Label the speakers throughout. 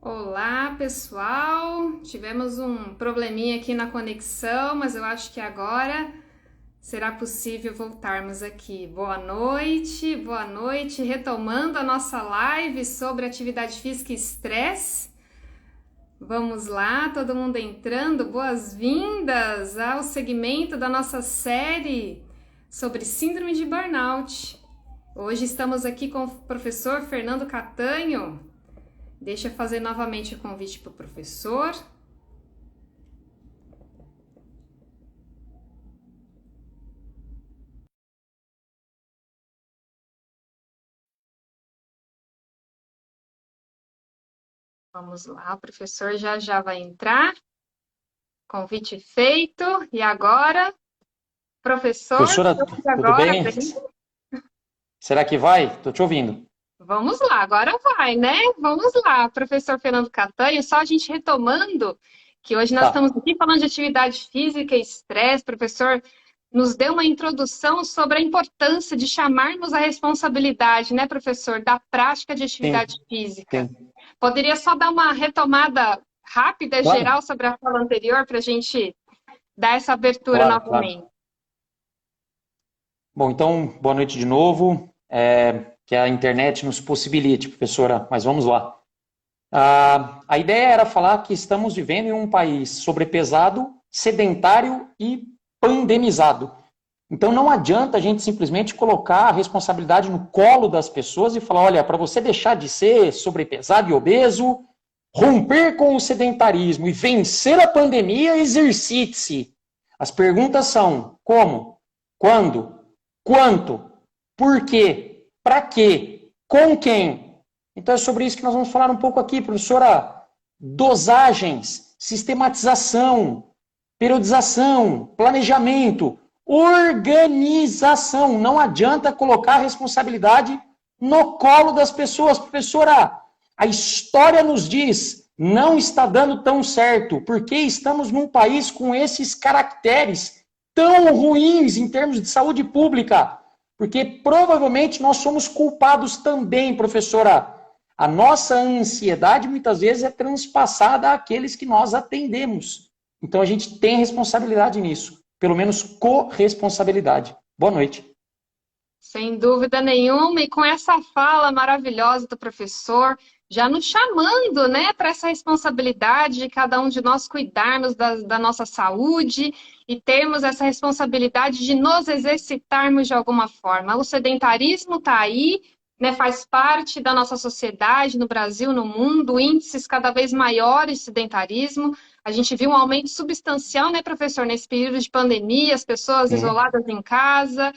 Speaker 1: Olá, pessoal! Tivemos um probleminha aqui na conexão, mas eu acho que agora será possível voltarmos aqui. Boa noite, retomando a nossa live sobre atividade física e estresse. Vamos lá, todo mundo entrando, boas-vindas ao segmento da nossa série sobre síndrome de burnout. Hoje estamos aqui com o professor Fernando Catanho. Deixa eu fazer novamente o convite para o professor. Vamos lá, o professor já vai entrar. Convite feito. E agora, professor,
Speaker 2: Professora, tudo
Speaker 1: agora,
Speaker 2: bem? Será que vai? Estou te ouvindo.
Speaker 1: Vamos lá, agora vai, né? Vamos lá, professor Fernando Catanho, só a gente retomando que hoje nós estamos
Speaker 2: Tá.
Speaker 1: aqui falando de atividade física e estresse. Professor nos deu uma introdução sobre a importância de chamarmos a responsabilidade, né, professor, da prática de
Speaker 2: Sim,
Speaker 1: atividade física.
Speaker 2: sim.
Speaker 1: Poderia só dar uma retomada rápida,
Speaker 2: Claro,
Speaker 1: geral, sobre a fala anterior, para a gente dar essa abertura
Speaker 2: claro, claro.
Speaker 1: novamente?
Speaker 2: Bom, então, boa noite de novo. Que a internet nos possibilite, professora, mas vamos lá. A ideia era falar que estamos vivendo em um país sobrepesado, sedentário e pandemizado. Então não adianta a gente simplesmente colocar a responsabilidade no colo das pessoas e falar, olha, para você deixar de ser sobrepesado e obeso, romper com o sedentarismo e vencer a pandemia, exercite-se. As perguntas são como, quando, quanto, por quê, para quê, com quem. Então é sobre isso que nós vamos falar um pouco aqui, professora. Dosagens, sistematização, periodização, planejamento, organização. Não adianta colocar a responsabilidade no colo das pessoas. Professora, a história nos diz, não está dando tão certo, porque estamos num país com esses caracteres tão ruins em termos de saúde pública. Porque provavelmente nós somos culpados também, professora. A nossa ansiedade muitas vezes é transpassada àqueles que nós atendemos. Então a gente tem responsabilidade nisso, pelo menos corresponsabilidade. Boa noite.
Speaker 1: Sem dúvida nenhuma, e com essa fala maravilhosa do professor, já nos chamando, né, para essa responsabilidade de cada um de nós cuidarmos da nossa saúde e termos essa responsabilidade de nos exercitarmos de alguma forma. O sedentarismo está aí, né, faz parte da nossa sociedade, no Brasil, no mundo, índices cada vez maiores de sedentarismo. A gente viu um aumento substancial, né, professor, nesse período de pandemia, as pessoas
Speaker 2: Sim.
Speaker 1: isoladas em casa,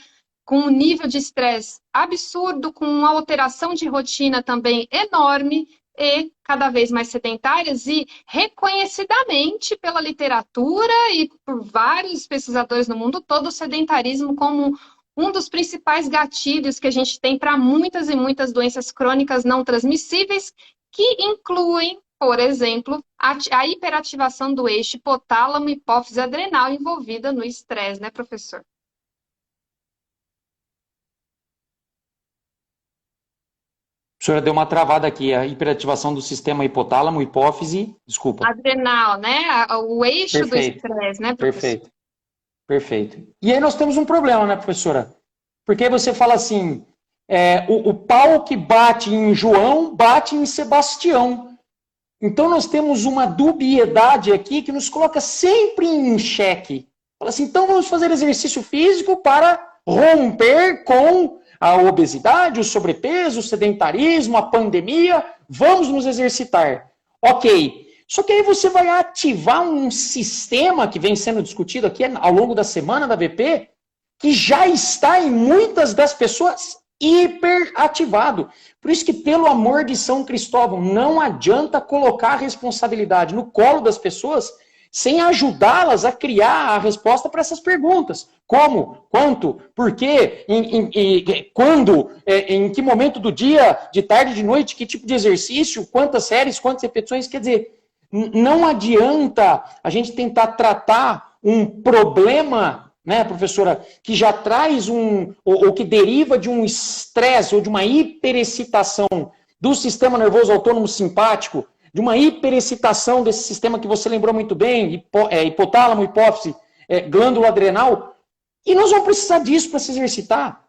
Speaker 1: com um nível de estresse absurdo, com uma alteração de rotina também enorme e cada vez mais sedentárias e reconhecidamente pela literatura e por vários pesquisadores no mundo todo o sedentarismo como um dos principais gatilhos que a gente tem para muitas e muitas doenças crônicas não transmissíveis, que incluem, por exemplo, a hiperativação do eixo hipotálamo e hipófise adrenal envolvida no estresse, né, professor?
Speaker 2: A senhora deu uma travada aqui, a hiperativação do sistema hipotálamo, hipófise, desculpa.
Speaker 1: Adrenal, né? O eixo do
Speaker 2: Perfeito,
Speaker 1: estresse, né, professor?
Speaker 2: perfeito, perfeito. E aí nós temos um problema, né, professora? Porque aí você fala assim, o pau que bate em João, bate em Sebastião. Então nós temos uma dubiedade aqui que nos coloca sempre em xeque. Fala assim, então vamos fazer exercício físico para romper com a obesidade, o sobrepeso, o sedentarismo, a pandemia, vamos nos exercitar. Ok. Só que aí você vai ativar um sistema que vem sendo discutido aqui ao longo da semana da VP, que já está em muitas das pessoas hiperativado. Por isso que, pelo amor de São Cristóvão, não adianta colocar a responsabilidade no colo das pessoas sem ajudá-las a criar a resposta para essas perguntas. Como? Quanto? Por quê? Quando? Em que momento do dia? De tarde, de noite? Que tipo de exercício? Quantas séries? Quantas repetições? Quer dizer, não adianta a gente tentar tratar um problema, né, professora, que já traz ou que deriva de um estresse ou de uma hiperexcitação do sistema nervoso autônomo simpático, de uma hiperexcitação desse sistema que você lembrou muito bem, hipotálamo, hipófise, glândula adrenal, e nós vamos precisar disso para se exercitar.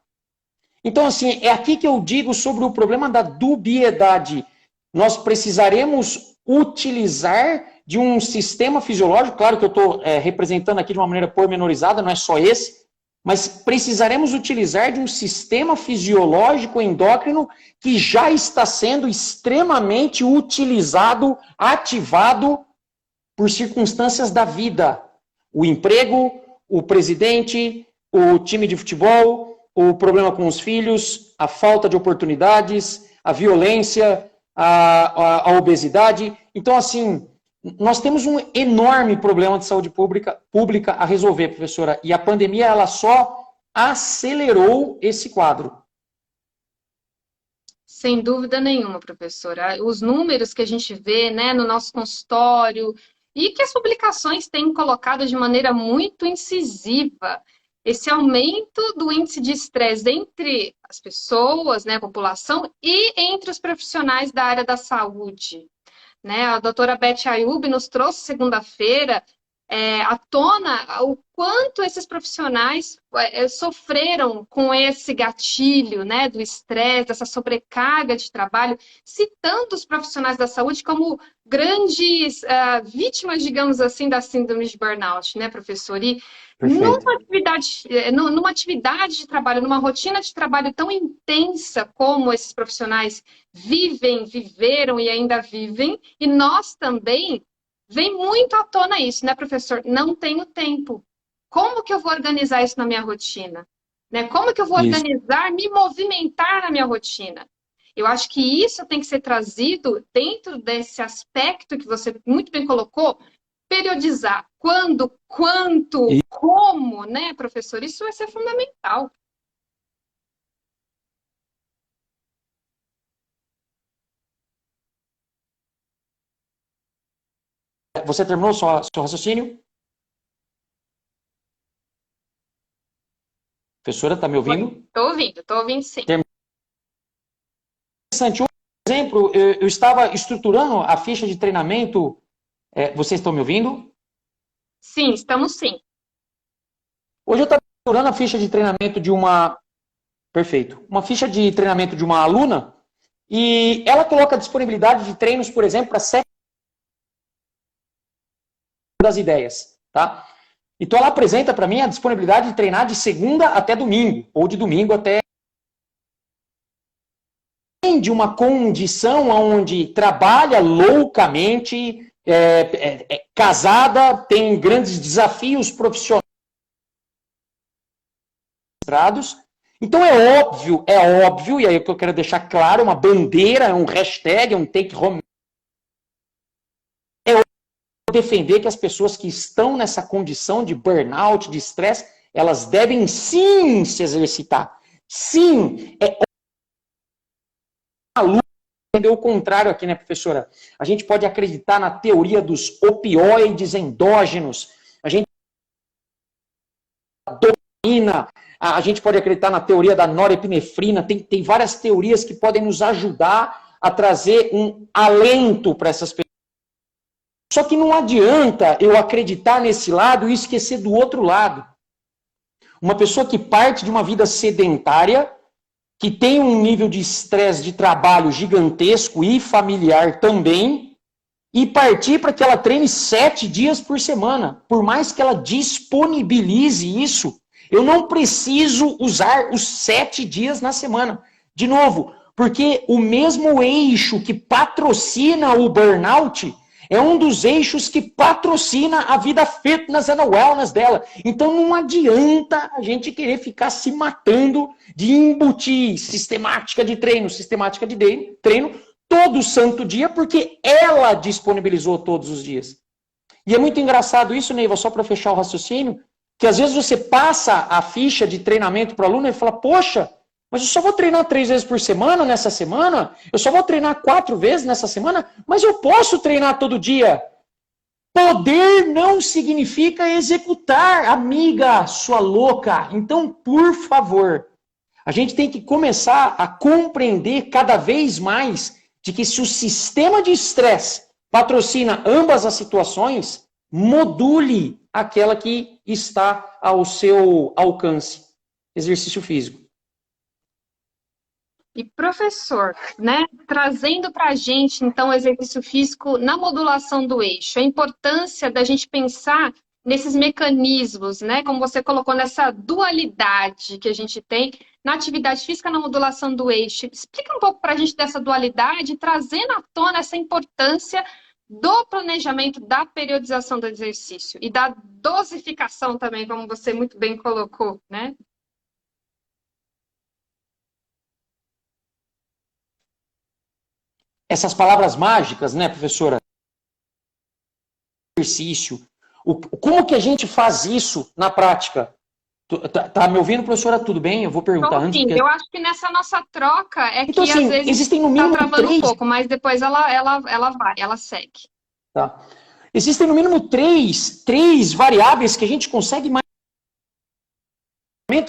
Speaker 2: Então, assim, é aqui que eu digo sobre o problema da dubiedade. Nós precisaremos utilizar de um sistema fisiológico, claro que eu estou representando aqui de uma maneira pormenorizada, não é só esse, mas precisaremos utilizar de um sistema fisiológico endócrino que já está sendo extremamente utilizado, ativado por circunstâncias da vida. O emprego, o presidente, o time de futebol, o problema com os filhos, a falta de oportunidades, a violência, a obesidade. Então, assim, nós temos um enorme problema de saúde pública a resolver, professora, e a pandemia ela só acelerou esse quadro.
Speaker 1: Sem dúvida nenhuma, professora. Os números que a gente vê, né, no nosso consultório e que as publicações têm colocado de maneira muito incisiva, esse aumento do índice de estresse entre as pessoas, né, a população, e entre os profissionais da área da saúde. Né? A doutora Beth Ayub nos trouxe segunda-feira à tona o quanto esses profissionais sofreram com esse gatilho, né, do estresse, dessa sobrecarga de trabalho, citando os profissionais da saúde como grandes vítimas, digamos assim, da síndrome de burnout, né, professor? E numa atividade de trabalho, numa rotina de trabalho tão intensa como esses profissionais viveram e ainda vivem, e nós também, vem muito à tona isso, né, professor? Não tenho tempo. Como que eu vou organizar isso na minha rotina? Né? Como que eu vou organizar, me movimentar na minha rotina? Eu acho que isso tem que ser trazido dentro desse aspecto que você muito bem colocou, periodizar. Quando, quanto, como, né, professor? Isso vai ser fundamental.
Speaker 2: Você terminou seu raciocínio? Professora, está me ouvindo?
Speaker 1: Estou ouvindo sim.
Speaker 2: Interessante. Um exemplo, eu estava estruturando a ficha de treinamento. Vocês estão me ouvindo?
Speaker 1: Sim, estamos sim.
Speaker 2: Hoje eu estava estruturando a ficha de treinamento de uma... Perfeito. Uma ficha de treinamento de uma aluna e ela coloca a disponibilidade de treinos, por exemplo, para 7 das ideias, tá? Então ela apresenta para mim a disponibilidade de treinar de segunda até domingo, ou de domingo até... de uma condição onde trabalha loucamente, casada, tem grandes desafios profissionais. Então é óbvio, e aí o que eu quero deixar claro, uma bandeira, um hashtag, um take home, defender que as pessoas que estão nessa condição de burnout, de estresse, elas devem sim se exercitar. Sim, entender o contrário aqui, né, professora? A gente pode acreditar na teoria dos opioides endógenos, a gente dopamina, a gente pode acreditar na teoria da norepinefrina, tem várias teorias que podem nos ajudar a trazer um alento para essas pessoas. Só que não adianta eu acreditar nesse lado e esquecer do outro lado. Uma pessoa que parte de uma vida sedentária, que tem um nível de estresse de trabalho gigantesco e familiar também, e partir para que ela treine 7 dias por semana. Por mais que ela disponibilize isso, eu não preciso usar os 7 dias na semana. De novo, porque o mesmo eixo que patrocina o burnout é um dos eixos que patrocina a vida fitness and wellness dela. Então não adianta a gente querer ficar se matando de embutir sistemática de treino todo santo dia, porque ela disponibilizou todos os dias. E é muito engraçado isso, Neiva, só para fechar o raciocínio, que às vezes você passa a ficha de treinamento para o aluno e fala, poxa, mas eu só vou treinar 3 vezes por semana nessa semana? Eu só vou treinar 4 vezes nessa semana? Mas eu posso treinar todo dia. Poder não significa executar, amiga, sua louca. Então, por favor, a gente tem que começar a compreender cada vez mais de que se o sistema de estresse patrocina ambas as situações, module aquela que está ao seu alcance. Exercício físico.
Speaker 1: E professor, né, trazendo para a gente, então, o exercício físico na modulação do eixo, a importância da gente pensar nesses mecanismos, né, como você colocou, nessa dualidade que a gente tem na atividade física na modulação do eixo. Explica um pouco para a gente dessa dualidade, trazendo à tona essa importância do planejamento, da periodização do exercício e da dosificação também, como você muito bem colocou, né?
Speaker 2: Essas palavras mágicas, né, professora? Exercício. Como que a gente faz isso na prática? Tá me ouvindo, professora? Tudo bem? Eu vou perguntar
Speaker 1: Então,
Speaker 2: antes.
Speaker 1: sim,
Speaker 2: Porque...
Speaker 1: eu acho que nessa nossa troca é
Speaker 2: Então,
Speaker 1: que
Speaker 2: assim,
Speaker 1: às vezes
Speaker 2: existem no
Speaker 1: está
Speaker 2: mínimo
Speaker 1: travando um
Speaker 2: 3.
Speaker 1: pouco, mas depois ela vai, ela segue.
Speaker 2: Tá. Existem no mínimo três variáveis que a gente consegue imaginar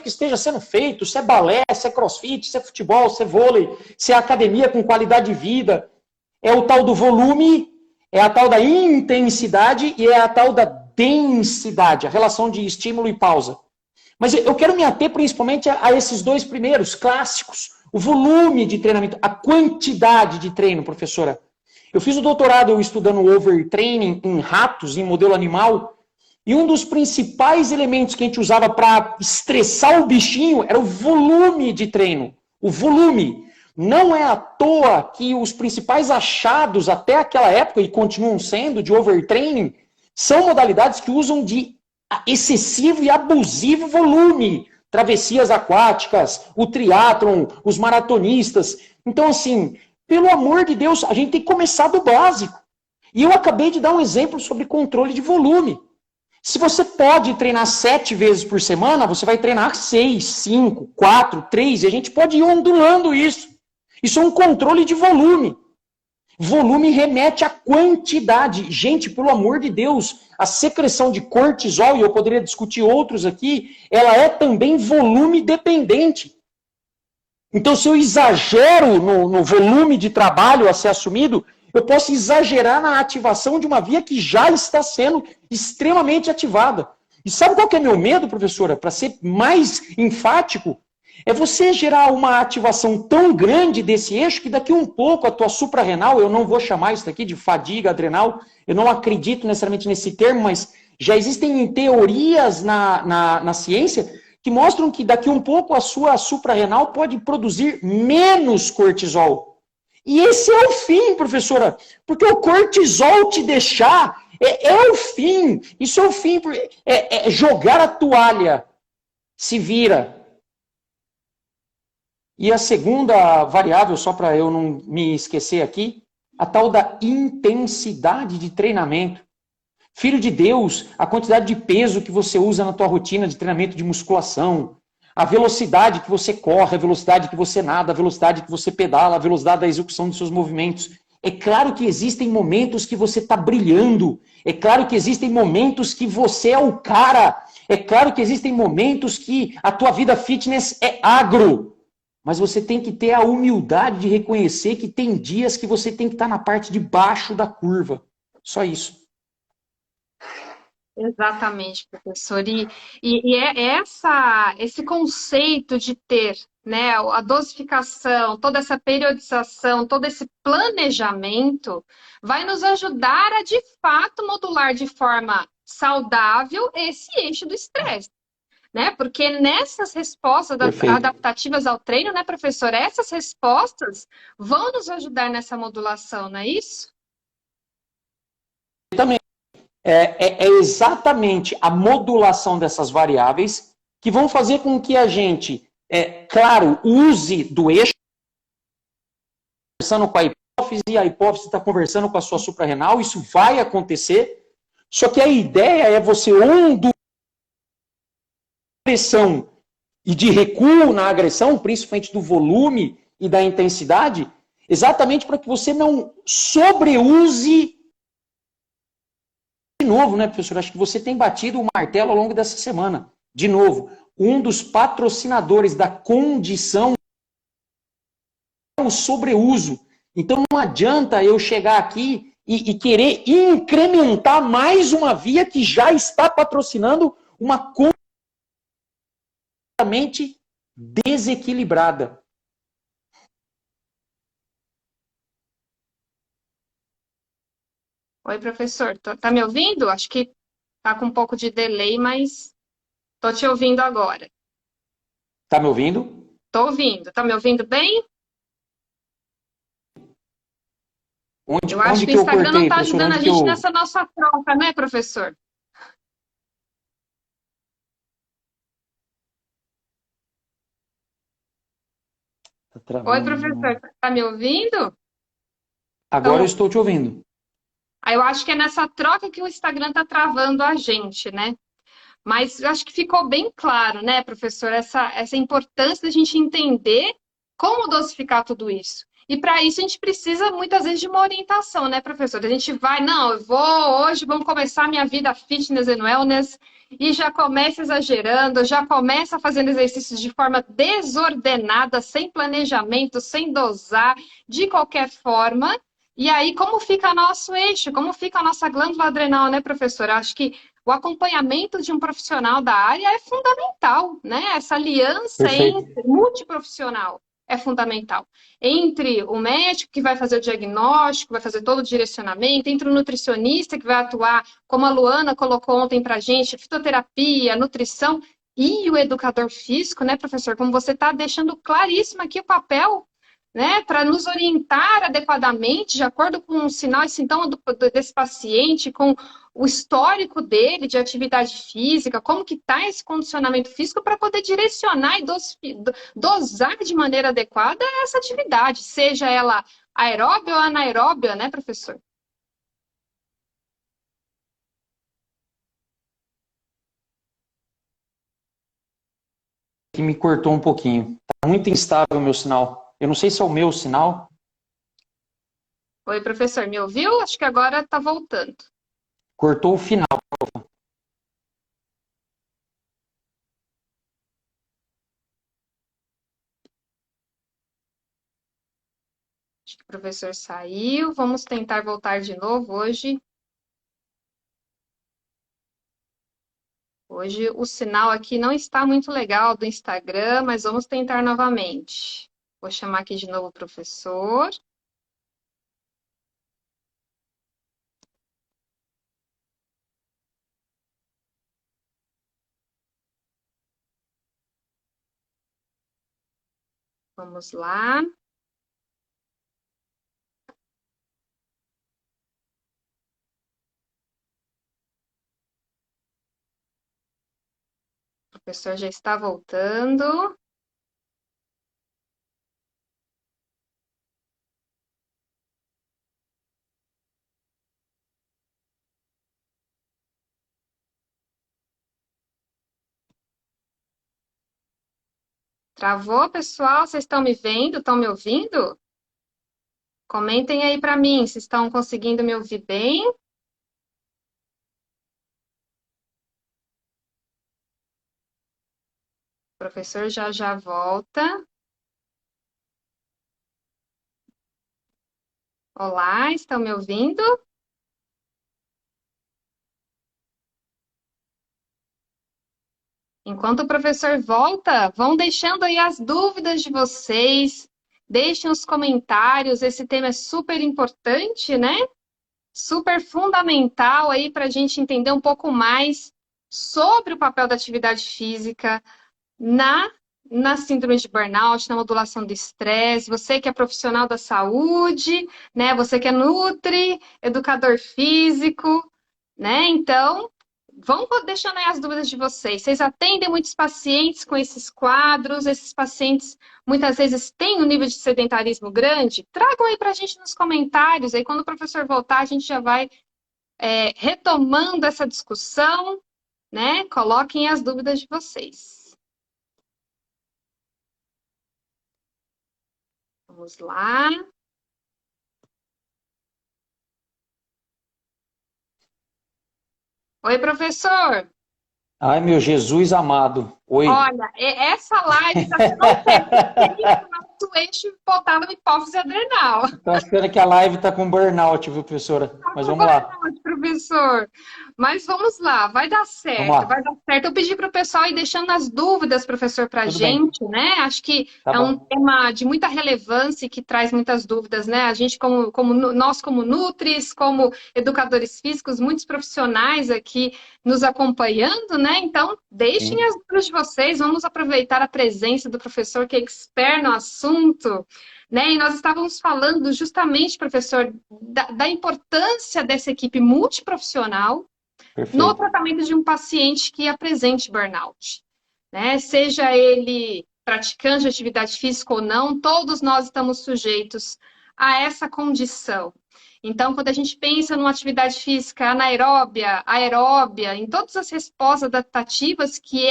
Speaker 2: que esteja sendo feito, se é balé, se é crossfit, se é futebol, se é vôlei, se é academia com qualidade de vida. É o tal do volume, é a tal da intensidade e é a tal da densidade, a relação de estímulo e pausa. Mas eu quero me ater principalmente a esses dois primeiros, clássicos. O volume de treinamento, a quantidade de treino, professora. Eu fiz o doutorado estudando overtraining em ratos, em modelo animal, e um dos principais elementos que a gente usava para estressar o bichinho era o volume de treino. O volume. Não é à toa que os principais achados até aquela época, e continuam sendo, de overtraining, são modalidades que usam de excessivo e abusivo volume. Travessias aquáticas, o triatlon, os maratonistas. Então, assim, pelo amor de Deus, a gente tem que começar do básico. E eu acabei de dar um exemplo sobre controle de volume. Se você pode treinar 7 vezes por semana, você vai treinar 6, 5, 4, 3, e a gente pode ir ondulando isso. Isso é um controle de volume. Volume remete à quantidade. Gente, pelo amor de Deus, a secreção de cortisol, e eu poderia discutir outros aqui, ela é também volume dependente. Então, se eu exagero no volume de trabalho a ser assumido, eu posso exagerar na ativação de uma via que já está sendo extremamente ativada. E sabe qual que é meu medo, professora? Para ser mais enfático, é você gerar uma ativação tão grande desse eixo que daqui um pouco a tua suprarrenal, eu não vou chamar isso daqui de fadiga adrenal, eu não acredito necessariamente nesse termo, mas já existem teorias na ciência que mostram que daqui um pouco a sua suprarrenal pode produzir menos cortisol. E esse é o fim, professora, porque o cortisol te deixar é o fim. Isso é o fim, é jogar a toalha. Se vira. E a segunda variável, só para eu não me esquecer aqui, a tal da intensidade de treinamento. Filho de Deus, a quantidade de peso que você usa na tua rotina de treinamento de musculação, a velocidade que você corre, a velocidade que você nada, a velocidade que você pedala, a velocidade da execução dos seus movimentos. É claro que existem momentos que você está brilhando. É claro que existem momentos que você é o cara. É claro que existem momentos que a tua vida fitness é agro. Mas você tem que ter a humildade de reconhecer que tem dias que você tem que estar na parte de baixo da curva. Só isso.
Speaker 1: Exatamente, professor. E é esse conceito de ter, né, a dosificação, toda essa periodização, todo esse planejamento vai nos ajudar a, de fato, modular de forma saudável esse eixo do estresse. Né? Porque nessas respostas adaptativas ao treino, né, professor? Essas respostas vão nos ajudar nessa modulação, não é isso?
Speaker 2: Também. É exatamente a modulação dessas variáveis que vão fazer com que a gente, claro, use do eixo, conversando com a hipófise está conversando com a sua suprarrenal, isso vai acontecer, só que a ideia é você ondular agressão e de recuo na agressão, principalmente do volume e da intensidade, exatamente para que você não sobreuse. De novo, né, professor? Acho que você tem batido o martelo ao longo dessa semana. De novo, um dos patrocinadores da condição é o sobreuso. Então não adianta eu chegar aqui e querer incrementar mais uma via que já está patrocinando uma completamente desequilibrada.
Speaker 1: Oi, professor, tá me ouvindo? Acho que tá com um pouco de delay, mas tô te ouvindo agora.
Speaker 2: Tá me ouvindo?
Speaker 1: Tô ouvindo. Tá me ouvindo bem? Eu acho
Speaker 2: Onde
Speaker 1: que o
Speaker 2: que eu
Speaker 1: Instagram não
Speaker 2: cortei,
Speaker 1: tá
Speaker 2: professor?
Speaker 1: ajudando
Speaker 2: Onde
Speaker 1: a
Speaker 2: que
Speaker 1: gente
Speaker 2: eu...
Speaker 1: nessa nossa troca, né, professor?
Speaker 2: Tá
Speaker 1: Oi,
Speaker 2: travando de
Speaker 1: professor,
Speaker 2: novo.
Speaker 1: tá me ouvindo?
Speaker 2: Agora eu
Speaker 1: Então,
Speaker 2: estou te ouvindo.
Speaker 1: aí eu acho que é nessa troca que o Instagram tá travando a gente, né? Mas eu acho que ficou bem claro, né, professor, essa importância da gente entender como dosificar tudo isso. E para isso a gente precisa muitas vezes de uma orientação, né, professor? A gente vai, não, eu vou hoje, vamos começar minha vida fitness and wellness, e já começa exagerando, já começa fazendo exercícios de forma desordenada, sem planejamento, sem dosar, de qualquer forma. E aí, como fica nosso eixo? Como fica a nossa glândula adrenal, né, professor? Acho que o acompanhamento de um profissional da área é fundamental, né? Essa aliança
Speaker 2: Perfeito.
Speaker 1: entre multiprofissional é fundamental. Entre o médico que vai fazer o diagnóstico, vai fazer todo o direcionamento, entre o nutricionista que vai atuar, como a Luana colocou ontem para a gente, fitoterapia, nutrição, e o educador físico, né, professor? Como você está deixando claríssimo aqui o papel, né, para nos orientar adequadamente, de acordo com o sinal e sintoma desse paciente, com o histórico dele de atividade física, como que está esse condicionamento físico para poder direcionar e dosar de maneira adequada essa atividade, seja ela aeróbia ou anaeróbia, né, professor?
Speaker 2: Que me cortou um pouquinho. Tá muito instável o meu sinal. Eu não sei se é o meu sinal.
Speaker 1: Oi, professor, me ouviu? Acho que agora está voltando.
Speaker 2: Cortou o final.
Speaker 1: Acho que o professor saiu. Vamos tentar voltar de novo hoje. Hoje o sinal aqui não está muito legal do Instagram, mas vamos tentar novamente. Vou chamar aqui de novo o professor. Vamos lá. O professor já está voltando. Travou, pessoal? Vocês estão me vendo? Estão me ouvindo? Comentem aí para mim se estão conseguindo me ouvir bem. O professor já já volta. Olá, estão me ouvindo? Enquanto o professor volta, vão deixando aí as dúvidas de vocês, deixem os comentários. Esse tema é super importante, né? Super fundamental aí para a gente entender um pouco mais sobre o papel da atividade física na, na síndrome de burnout, na modulação do estresse. Você que é profissional da saúde, né? Você que é nutri, educador físico, né? Então, vão deixando aí as dúvidas de vocês. Vocês atendem muitos pacientes com esses quadros? Esses pacientes muitas vezes têm um nível de sedentarismo grande? Tragam aí para a gente nos comentários. Aí, quando o professor voltar, a gente já vai retomando essa discussão, né? Coloquem as dúvidas de vocês. Vamos lá. Oi, professor.
Speaker 2: Ai, meu Jesus amado. Oi.
Speaker 1: Olha, essa live está sendo oferecida. o eixo hipotálamo hipófise adrenal.
Speaker 2: Tô achando que a live tá com burnout, viu, professora? Mas vamos lá.
Speaker 1: Burnout, professor. Mas vamos lá, vai dar
Speaker 2: Vamos
Speaker 1: certo, vai
Speaker 2: lá.
Speaker 1: dar certo. Eu pedi para o pessoal ir deixando as dúvidas, professor, para a
Speaker 2: Tudo bem.
Speaker 1: gente, né? Acho que
Speaker 2: Tá
Speaker 1: é um
Speaker 2: bom.
Speaker 1: tema de muita relevância e que traz muitas dúvidas, né? A gente, nós, como nutris, como educadores físicos, muitos profissionais aqui nos acompanhando, né? Então, deixem
Speaker 2: Sim.
Speaker 1: as dúvidas de vocês, vamos aproveitar a presença do professor que é expert no assunto. Né? E nós estávamos falando justamente, professor, da importância dessa equipe multiprofissional no
Speaker 2: Perfeito.
Speaker 1: tratamento de um paciente que apresente burnout. Né? Seja ele praticante de atividade física ou não, todos nós estamos sujeitos a essa condição. Então, quando a gente pensa numa atividade física anaeróbia, aeróbia, em todas as respostas adaptativas que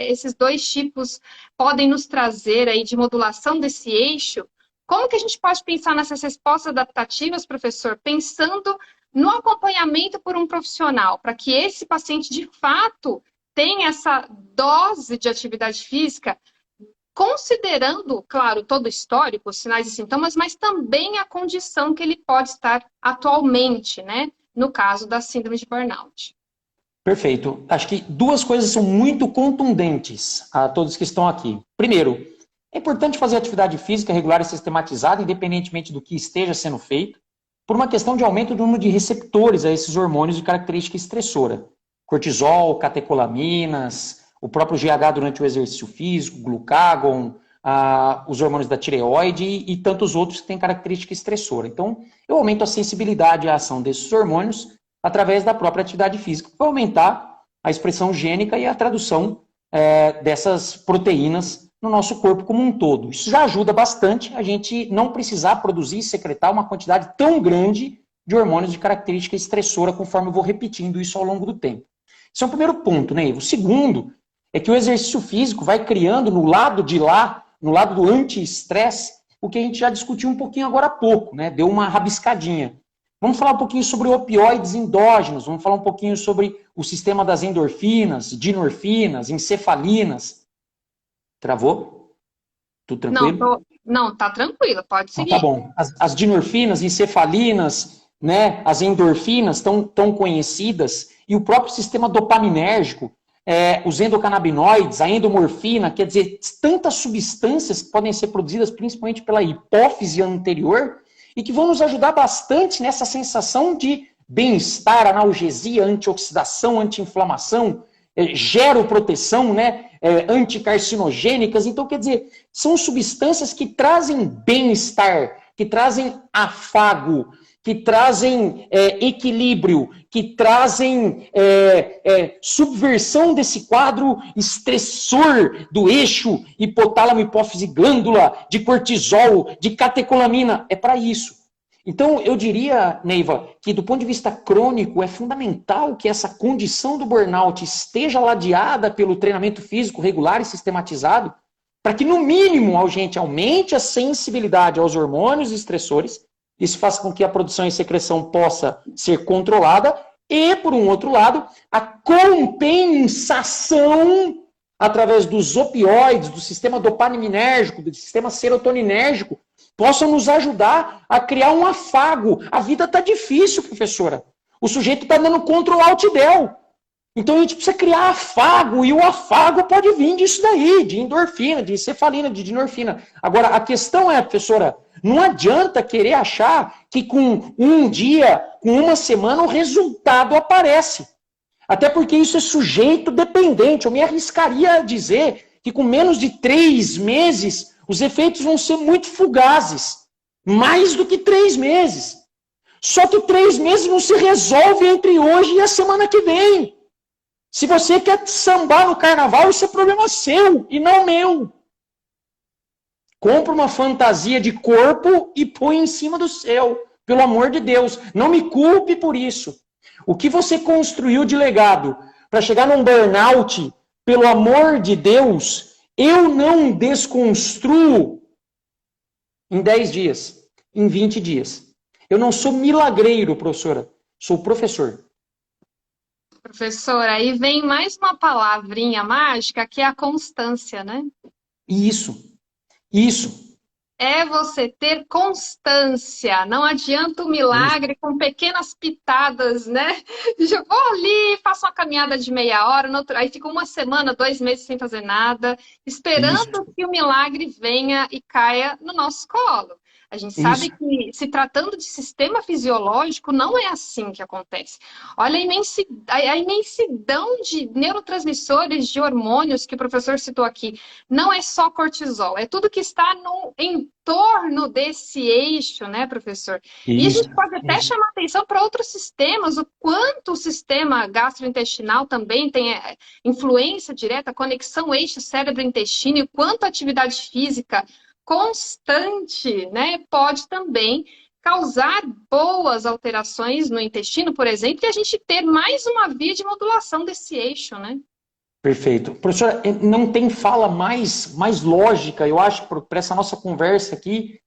Speaker 1: esses dois tipos podem nos trazer aí de modulação desse eixo, como que a gente pode pensar nessas respostas adaptativas, professor, pensando no acompanhamento por um profissional, para que esse paciente, de fato, tenha essa dose de atividade física, considerando, claro, todo o histórico, os sinais e sintomas, mas também a condição que ele pode estar atualmente, né? No caso da síndrome de burnout.
Speaker 2: Perfeito. Acho que duas coisas são muito contundentes a todos que estão aqui. Primeiro, é importante fazer atividade física regular e sistematizada, independentemente do que esteja sendo feito, por uma questão de aumento do número de receptores a esses hormônios de característica estressora. Cortisol, catecolaminas, o próprio GH durante o exercício físico, glucagon, os hormônios da tireoide e tantos outros que têm característica estressora. Então, eu aumento a sensibilidade à ação desses hormônios através da própria atividade física, para aumentar a expressão gênica e a tradução dessas proteínas no nosso corpo como um todo. Isso já ajuda bastante a gente não precisar produzir e secretar uma quantidade tão grande de hormônios de característica estressora, conforme eu vou repetindo isso ao longo do tempo. Esse é o primeiro ponto, né, Ivo? O segundo é que o exercício físico vai criando no lado de lá, no lado do anti-estresse, o que a gente já discutiu um pouquinho agora há pouco, né? Deu uma rabiscadinha. Vamos falar um pouquinho sobre opioides endógenos, vamos falar um pouquinho sobre o sistema das endorfinas, dinorfinas, encefalinas. Travou? Tudo tranquilo?
Speaker 1: Não, tá tranquilo, pode
Speaker 2: Então tá
Speaker 1: seguir.
Speaker 2: bom. As dinorfinas, encefalinas, né, as endorfinas tão conhecidas, e o próprio sistema dopaminérgico, os endocannabinoides, a endomorfina, quer dizer, tantas substâncias que podem ser produzidas principalmente pela hipófise anterior e que vão nos ajudar bastante nessa sensação de bem-estar, analgesia, antioxidação, anti-inflamação, geroproteção, né, anticarcinogênicas. Então, quer dizer, são substâncias que trazem bem-estar, que trazem afago, que trazem equilíbrio, que trazem subversão desse quadro estressor do eixo hipotálamo, hipófise, glândula, de cortisol, de catecolamina. É para isso. Então, eu diria, Neiva, que do ponto de vista crônico, é fundamental que essa condição do burnout esteja ladeada pelo treinamento físico regular e sistematizado, para que, no mínimo, a gente aumente a sensibilidade aos hormônios estressores. Isso faz com que a produção e secreção possa ser controlada e, por um outro lado, a compensação através dos opioides, do sistema dopaminérgico, do sistema serotoninérgico, possam nos ajudar a criar um afago. A vida está difícil, professora. O sujeito está dando Ctrl Alt Del. Então a gente precisa criar afago, e o afago pode vir disso daí, de endorfina, de encefalina, de dinorfina. Agora, a questão é, professora, não adianta querer achar que com um dia, com uma semana, o resultado aparece. Até porque isso é sujeito dependente. Eu me arriscaria a dizer que com menos de 3 meses, os efeitos vão ser muito fugazes. Mais do que 3 meses. Só que 3 meses não se resolve entre hoje e a semana que vem. Se você quer sambar no carnaval, isso é problema seu e não meu. Compra uma fantasia de corpo e põe em cima do seu. Pelo amor de Deus, não me culpe por isso. O que você construiu de legado para chegar num burnout, pelo amor de Deus, eu não desconstruo em 10 dias, em 20 dias. Eu não sou milagreiro, professora. Sou professor.
Speaker 1: Professor, aí vem mais uma palavrinha mágica que é a constância, né?
Speaker 2: Isso.
Speaker 1: é você ter constância. Não adianta o milagre com pequenas pitadas, né? Já vou ali, faço uma caminhada de meia hora, aí fico uma semana, 2 meses sem fazer nada,
Speaker 2: Isso,
Speaker 1: esperando que o milagre venha e caia no nosso colo. A gente sabe
Speaker 2: isso.
Speaker 1: que, se tratando de sistema fisiológico, não é assim que acontece. Olha a imensidão de neurotransmissores, de hormônios que o professor citou aqui. Não é só cortisol, é tudo que está no entorno desse eixo, né, professor? E a
Speaker 2: Isso,
Speaker 1: gente pode até
Speaker 2: isso.
Speaker 1: chamar atenção para outros sistemas, o quanto o sistema gastrointestinal também tem influência direta, conexão eixo cérebro-intestino, e o quanto a atividade física constante, né, pode também causar boas alterações no intestino, por exemplo, e a gente ter mais uma via de modulação desse eixo, né?
Speaker 2: Perfeito. Professora, não tem fala mais lógica, eu acho, para essa nossa conversa aqui,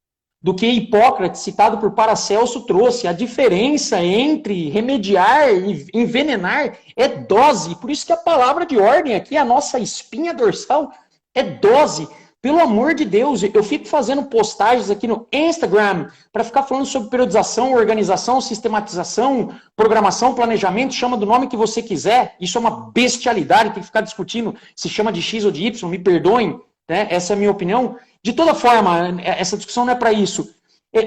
Speaker 2: do que Hipócrates, citado por Paracelso, trouxe. A diferença entre remediar e envenenar é dose. Por isso que a palavra de ordem aqui, a nossa espinha dorsal, é dose. Pelo amor de Deus, eu fico fazendo postagens aqui no Instagram para ficar falando sobre periodização, organização, sistematização, programação, planejamento, chama do nome que você quiser. Isso é uma bestialidade, tem que ficar discutindo se chama de X ou de Y, me perdoem, né? Essa é a minha opinião. De toda forma, essa discussão não é para isso.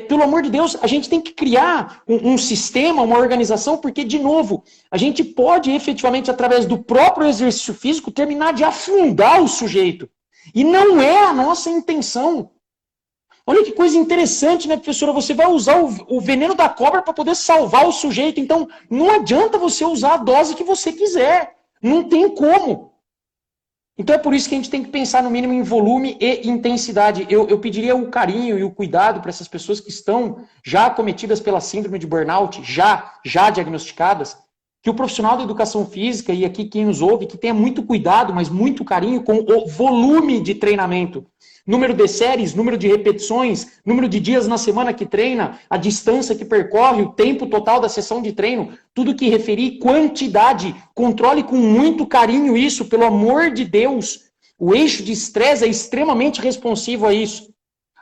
Speaker 2: Pelo amor de Deus, a gente tem que criar um sistema, uma organização, porque, de novo, a gente pode efetivamente, através do próprio exercício físico, terminar de afundar o sujeito. E não é a nossa intenção. Olha que coisa interessante, né, professora? Você vai usar o veneno da cobra para poder salvar o sujeito. Então, não adianta você usar a dose que você quiser. Não tem como. Então é por isso que a gente tem que pensar no mínimo em volume e intensidade. Eu pediria o carinho e o cuidado para essas pessoas que estão já acometidas pela síndrome de burnout, já diagnosticadas, que o profissional da educação física, e aqui quem nos ouve, que tenha muito cuidado, mas muito carinho com o volume de treinamento. Número de séries, número de repetições, número de dias na semana que treina, a distância que percorre, o tempo total da sessão de treino, tudo que referir, quantidade. Controle com muito carinho isso, pelo amor de Deus. O eixo de estresse é extremamente responsivo a isso.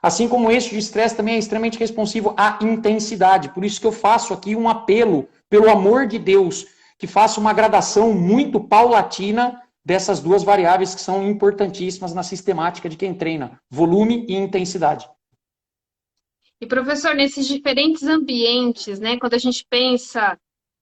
Speaker 2: Assim como o eixo de estresse também é extremamente responsivo à intensidade. Por isso que eu faço aqui um apelo, pelo amor de Deus, que faça uma gradação muito paulatina dessas duas variáveis que são importantíssimas na sistemática de quem treina, volume e intensidade.
Speaker 1: E, professor, nesses diferentes ambientes, né, quando a gente pensa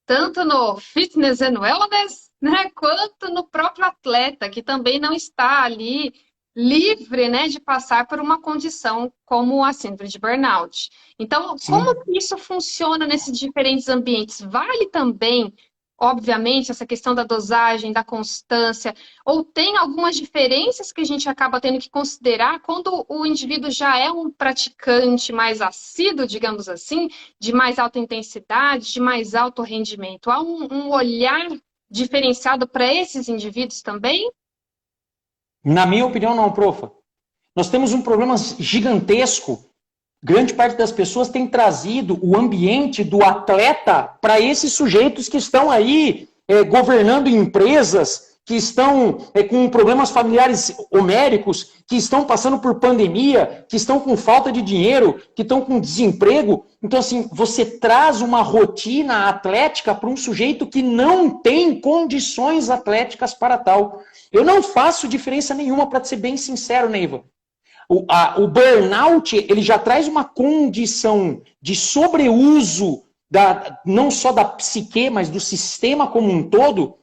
Speaker 1: tanto no fitness and wellness, né, quanto no próprio atleta, que também não está ali livre, né, de passar por uma condição como a síndrome de burnout. Então,
Speaker 2: Sim.
Speaker 1: como que isso funciona nesses diferentes ambientes? Vale também, obviamente, essa questão da dosagem, da constância, ou tem algumas diferenças que a gente acaba tendo que considerar quando o indivíduo já é um praticante mais assíduo, digamos assim, de mais alta intensidade, de mais alto rendimento? Há um olhar diferenciado para esses indivíduos também?
Speaker 2: Na minha opinião, não, profa. Nós temos um problema gigantesco. Grande parte das pessoas tem trazido o ambiente do atleta para esses sujeitos que estão aí governando empresas, que estão com problemas familiares homéricos, que estão passando por pandemia, que estão com falta de dinheiro, que estão com desemprego. Então, assim, você traz uma rotina atlética para um sujeito que não tem condições atléticas para tal. Eu não faço diferença nenhuma, para ser bem sincero, Neiva. O burnout, ele já traz uma condição de sobreuso, não só da psique, mas do sistema como um todo,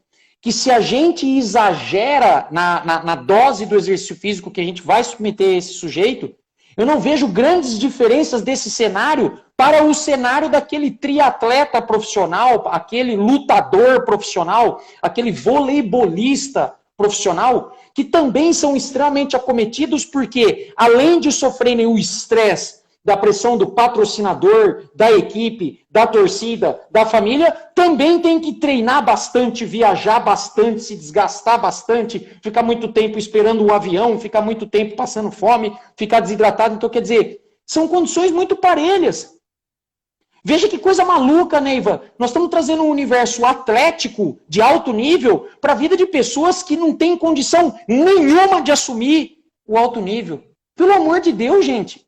Speaker 2: que se a gente exagera na dose do exercício físico que a gente vai submeter esse sujeito, eu não vejo grandes diferenças desse cenário para o cenário daquele triatleta profissional, aquele lutador profissional, aquele voleibolista profissional, que também são extremamente acometidos porque, além de sofrerem o estresse da pressão do patrocinador, da equipe, da torcida, da família, também tem que treinar bastante, viajar bastante, se desgastar bastante, ficar muito tempo esperando o avião, ficar muito tempo passando fome, ficar desidratado. Então, quer dizer, são condições muito parelhas. Veja que coisa maluca, Neiva. Nós estamos trazendo um universo atlético de alto nível para a vida de pessoas que não têm condição nenhuma de assumir o alto nível. Pelo amor de Deus, gente.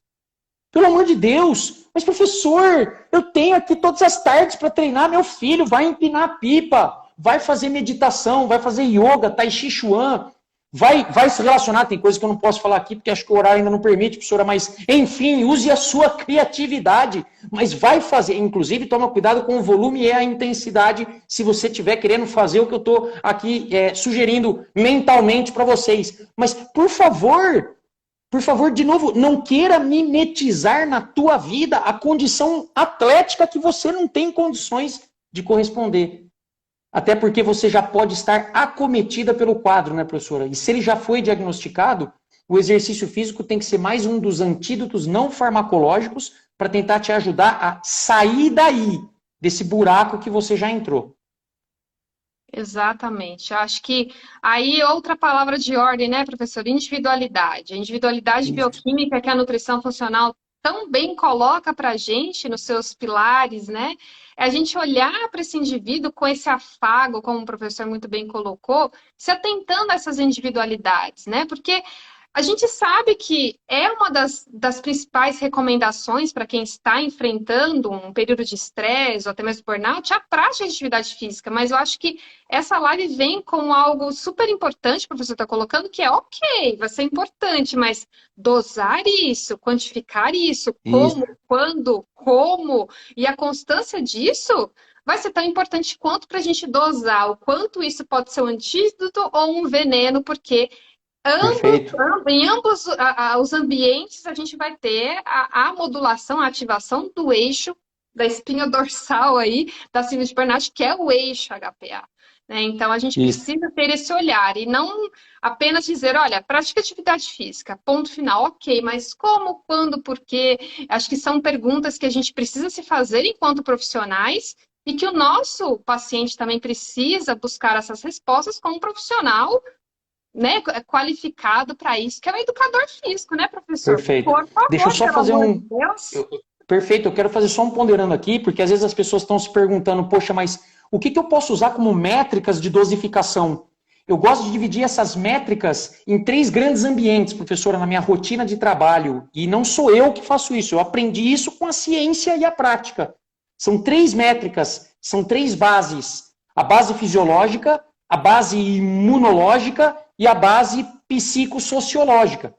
Speaker 2: Pelo amor de Deus. Mas, professor, eu tenho aqui todas as tardes para treinar meu filho. Vai empinar a pipa, vai fazer meditação, vai fazer yoga, tai chi chuan, vai se relacionar. Tem coisa que eu não posso falar aqui, porque acho que o horário ainda não permite, professora, mas, enfim, use a sua criatividade. Mas vai fazer, inclusive, toma cuidado com o volume e a intensidade, se você estiver querendo fazer o que eu estou aqui sugerindo mentalmente para vocês. Mas, por favor, de novo, não queira mimetizar na tua vida a condição atlética que você não tem condições de corresponder. Até porque você já pode estar acometida pelo quadro, né, professora? E se ele já foi diagnosticado, o exercício físico tem que ser mais um dos antídotos não farmacológicos para tentar te ajudar a sair daí, desse buraco que você já entrou.
Speaker 1: Exatamente. Eu acho que aí outra palavra de ordem, né, professor? Individualidade. A individualidade
Speaker 2: Isso.
Speaker 1: bioquímica que a nutrição funcional tão bem coloca para a gente nos seus pilares, né? É a gente olhar para esse indivíduo com esse afago, como o professor muito bem colocou, se atentando a essas individualidades, né? Porque a gente sabe que é uma das principais recomendações para quem está enfrentando um período de estresse ou até mesmo burnout, a prática de atividade física. Mas eu acho que essa live vem com algo super importante que o professor está colocando, que é ok, vai ser importante, mas dosar isso, quantificar isso,
Speaker 2: Isso.
Speaker 1: como, quando, como, e a constância disso vai ser tão importante quanto para a gente dosar o quanto isso pode ser um antídoto ou um veneno, porque
Speaker 2: Perfeito.
Speaker 1: em ambos os ambientes, a gente vai ter a modulação, a ativação do eixo da espinha dorsal aí, da síndrome de burnout, que é o eixo HPA. Né? Então, a gente
Speaker 2: Isso.
Speaker 1: precisa ter esse olhar e não apenas dizer, olha, pratica atividade física, ponto final, ok, mas como, quando, por quê? Acho que são perguntas que a gente precisa se fazer enquanto profissionais e que o nosso paciente também precisa buscar essas respostas como profissional, né, qualificado para isso, que é o educador físico, né, professor?
Speaker 2: Perfeito.
Speaker 1: Por
Speaker 2: Deixa eu
Speaker 1: favor,
Speaker 2: só
Speaker 1: pelo
Speaker 2: fazer
Speaker 1: amor
Speaker 2: um.
Speaker 1: de Deus.
Speaker 2: Perfeito, eu quero fazer só um ponderando aqui, porque às vezes as pessoas estão se perguntando, poxa, mas o que eu posso usar como métricas de dosificação? Eu gosto de dividir essas métricas em 3 grandes ambientes, professora, na minha rotina de trabalho. E não sou eu que faço isso, eu aprendi isso com a ciência e a prática. São 3 métricas, são 3 bases. A base fisiológica, a base imunológica e a base psicossociológica.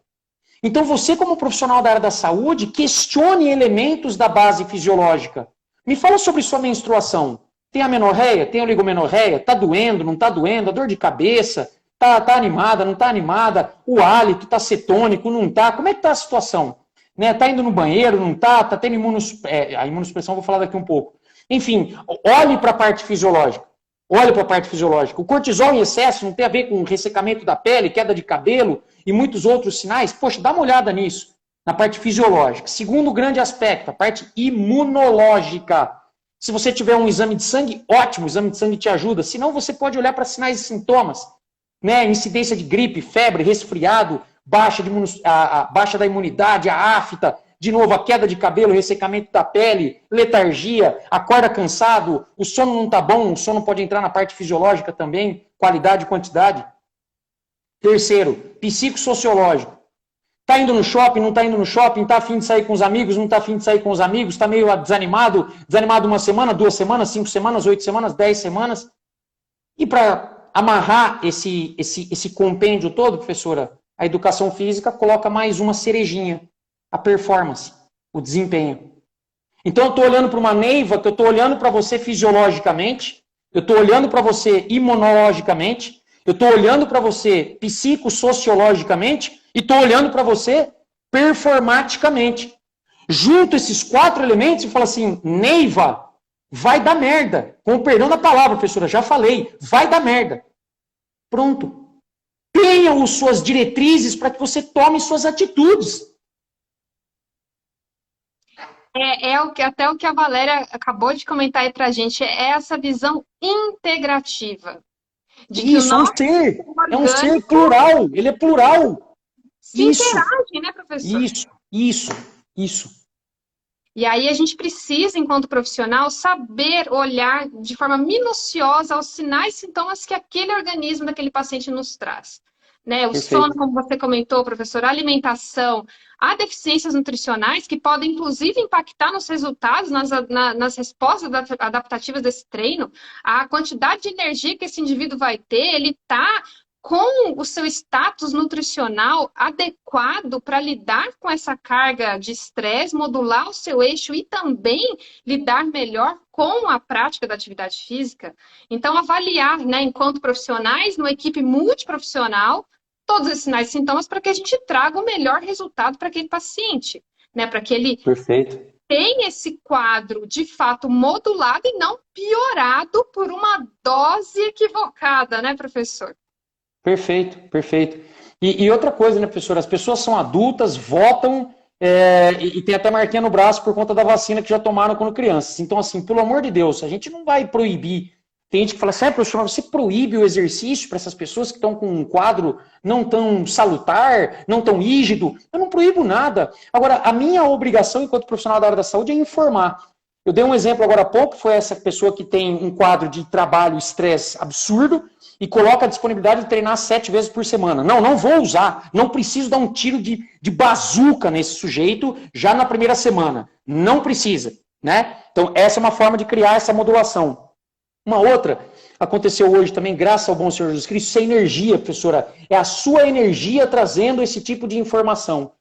Speaker 2: Então, você, como profissional da área da saúde, questione elementos da base fisiológica. Me fala sobre sua menstruação. Tem amenorreia? Tem oligomenorreia? Tá doendo? Não tá doendo? A dor de cabeça? Tá animada? Não tá animada? O hálito tá cetônico? Não tá? Como é que tá a situação? Né? Tá indo no banheiro? Não tá? Tá tendo a imunossupressão, vou falar daqui um pouco. Enfim, olhe para a parte fisiológica. Olhe para a parte fisiológica. O cortisol em excesso não tem a ver com ressecamento da pele, queda de cabelo e muitos outros sinais? Poxa, dá uma olhada nisso, na parte fisiológica. Segundo grande aspecto, a parte imunológica. Se você tiver um exame de sangue, ótimo, o exame de sangue te ajuda. Se não, você pode olhar para sinais e sintomas. Né? Incidência de gripe, febre, resfriado, baixa da imunidade, a afta, de novo, a queda de cabelo, ressecamento da pele, letargia, acorda cansado, o sono não está bom, o sono pode entrar na parte fisiológica também, qualidade e quantidade. Terceiro, psicossociológico. Está indo no shopping, não está indo no shopping, está afim de sair com os amigos, não está afim de sair com os amigos, está meio desanimado, desanimado 1 semana, 2 semanas, 5 semanas, 8 semanas, 10 semanas. E para amarrar esse compêndio todo, professora, a educação física coloca mais uma cerejinha. A performance, o desempenho. Então eu estou olhando para uma Neiva, que eu estou olhando para você fisiologicamente, eu estou olhando para você imunologicamente, eu estou olhando para você psicossociologicamente e estou olhando para você performaticamente. Junto esses 4 elementos e fala assim, Neiva, vai dar merda. Com o perdão da palavra, professora, já falei, vai dar merda. Pronto. Tenham suas diretrizes para que você tome suas atitudes.
Speaker 1: Até o que a Valéria acabou de comentar aí pra gente, é essa visão integrativa. De que
Speaker 2: Isso,
Speaker 1: o nosso
Speaker 2: é um ser
Speaker 1: orgânico
Speaker 2: plural, ele é plural.
Speaker 1: se
Speaker 2: Isso,
Speaker 1: interage, né, professor?
Speaker 2: isso.
Speaker 1: E aí a gente precisa, enquanto profissional, saber olhar de forma minuciosa aos sinais e sintomas que aquele organismo daquele paciente nos traz. né? O
Speaker 2: Perfeito.
Speaker 1: sono, como você comentou, professor, a alimentação, há deficiências nutricionais que podem, inclusive, impactar nos resultados, nas respostas adaptativas desse treino. A quantidade de energia que esse indivíduo vai ter, ele está com o seu status nutricional adequado para lidar com essa carga de estresse, modular o seu eixo e também lidar melhor com a prática da atividade física. Então, avaliar, né, enquanto profissionais, numa equipe multiprofissional, todos esses sinais e sintomas para que a gente traga o melhor resultado para aquele paciente, né, para que ele
Speaker 2: Perfeito.
Speaker 1: tenha esse quadro de fato modulado e não piorado por uma dose equivocada, né, professor?
Speaker 2: Perfeito, perfeito. E outra coisa, né, professor? As pessoas são adultas, votam e tem até marquinha no braço por conta da vacina que já tomaram quando crianças. Então, assim, pelo amor de Deus, a gente não vai proibir. Tem gente que fala assim, professor, mas você proíbe o exercício para essas pessoas que estão com um quadro não tão salutar, não tão rígido? Eu não proíbo nada. Agora, a minha obrigação enquanto profissional da área da saúde é informar. Eu dei um exemplo agora há pouco, foi essa pessoa que tem um quadro de trabalho, estresse absurdo, e coloca a disponibilidade de treinar 7 vezes por semana. Não, não vou usar, não preciso dar um tiro de bazuca nesse sujeito já na primeira semana. Não precisa, né? Então, essa é uma forma de criar essa modulação. Uma outra, aconteceu hoje também, graças ao bom Senhor Jesus Cristo, isso é energia, professora. É a sua energia trazendo esse tipo de informação.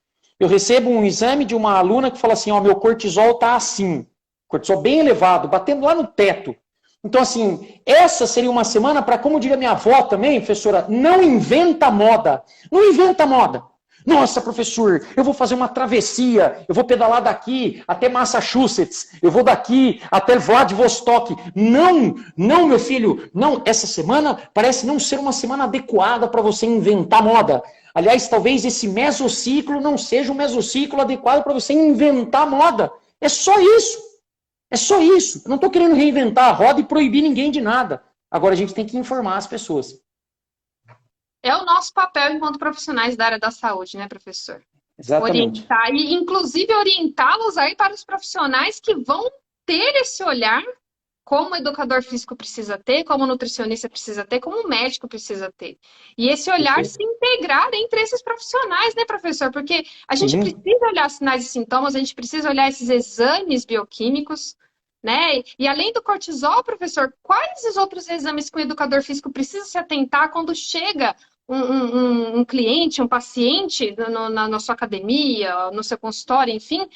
Speaker 2: Eu recebo um exame de uma aluna que fala assim, ó, meu cortisol tá assim. Cortisol bem elevado, batendo lá no teto. Então, assim, essa seria uma semana para, como diria minha avó também, professora, não inventa moda. Não inventa moda. Nossa, professor, eu vou fazer uma travessia, eu vou pedalar daqui até Massachusetts, eu vou daqui até Vladivostok. Não, não, meu filho, não. Essa semana parece não ser uma semana adequada para você inventar moda. Aliás, talvez esse mesociclo não seja um mesociclo adequado para você inventar moda. É só isso. É só isso. Eu não estou querendo reinventar a roda e proibir ninguém de nada. Agora a gente tem que informar as pessoas.
Speaker 1: É o nosso papel enquanto profissionais da área da saúde, né, professor?
Speaker 2: Exatamente.
Speaker 1: Orientar e, inclusive, orientá-los aí para os profissionais que vão ter esse olhar, como o educador físico precisa ter, como o nutricionista precisa ter, como o médico precisa ter. E esse olhar se integrar entre esses profissionais, né, professor? Porque a gente precisa olhar sinais e sintomas, a gente precisa olhar esses exames bioquímicos, né? E além do cortisol, professor, quais os outros exames que o educador físico precisa se atentar quando chega um cliente, um paciente na sua academia, no seu consultório, enfim,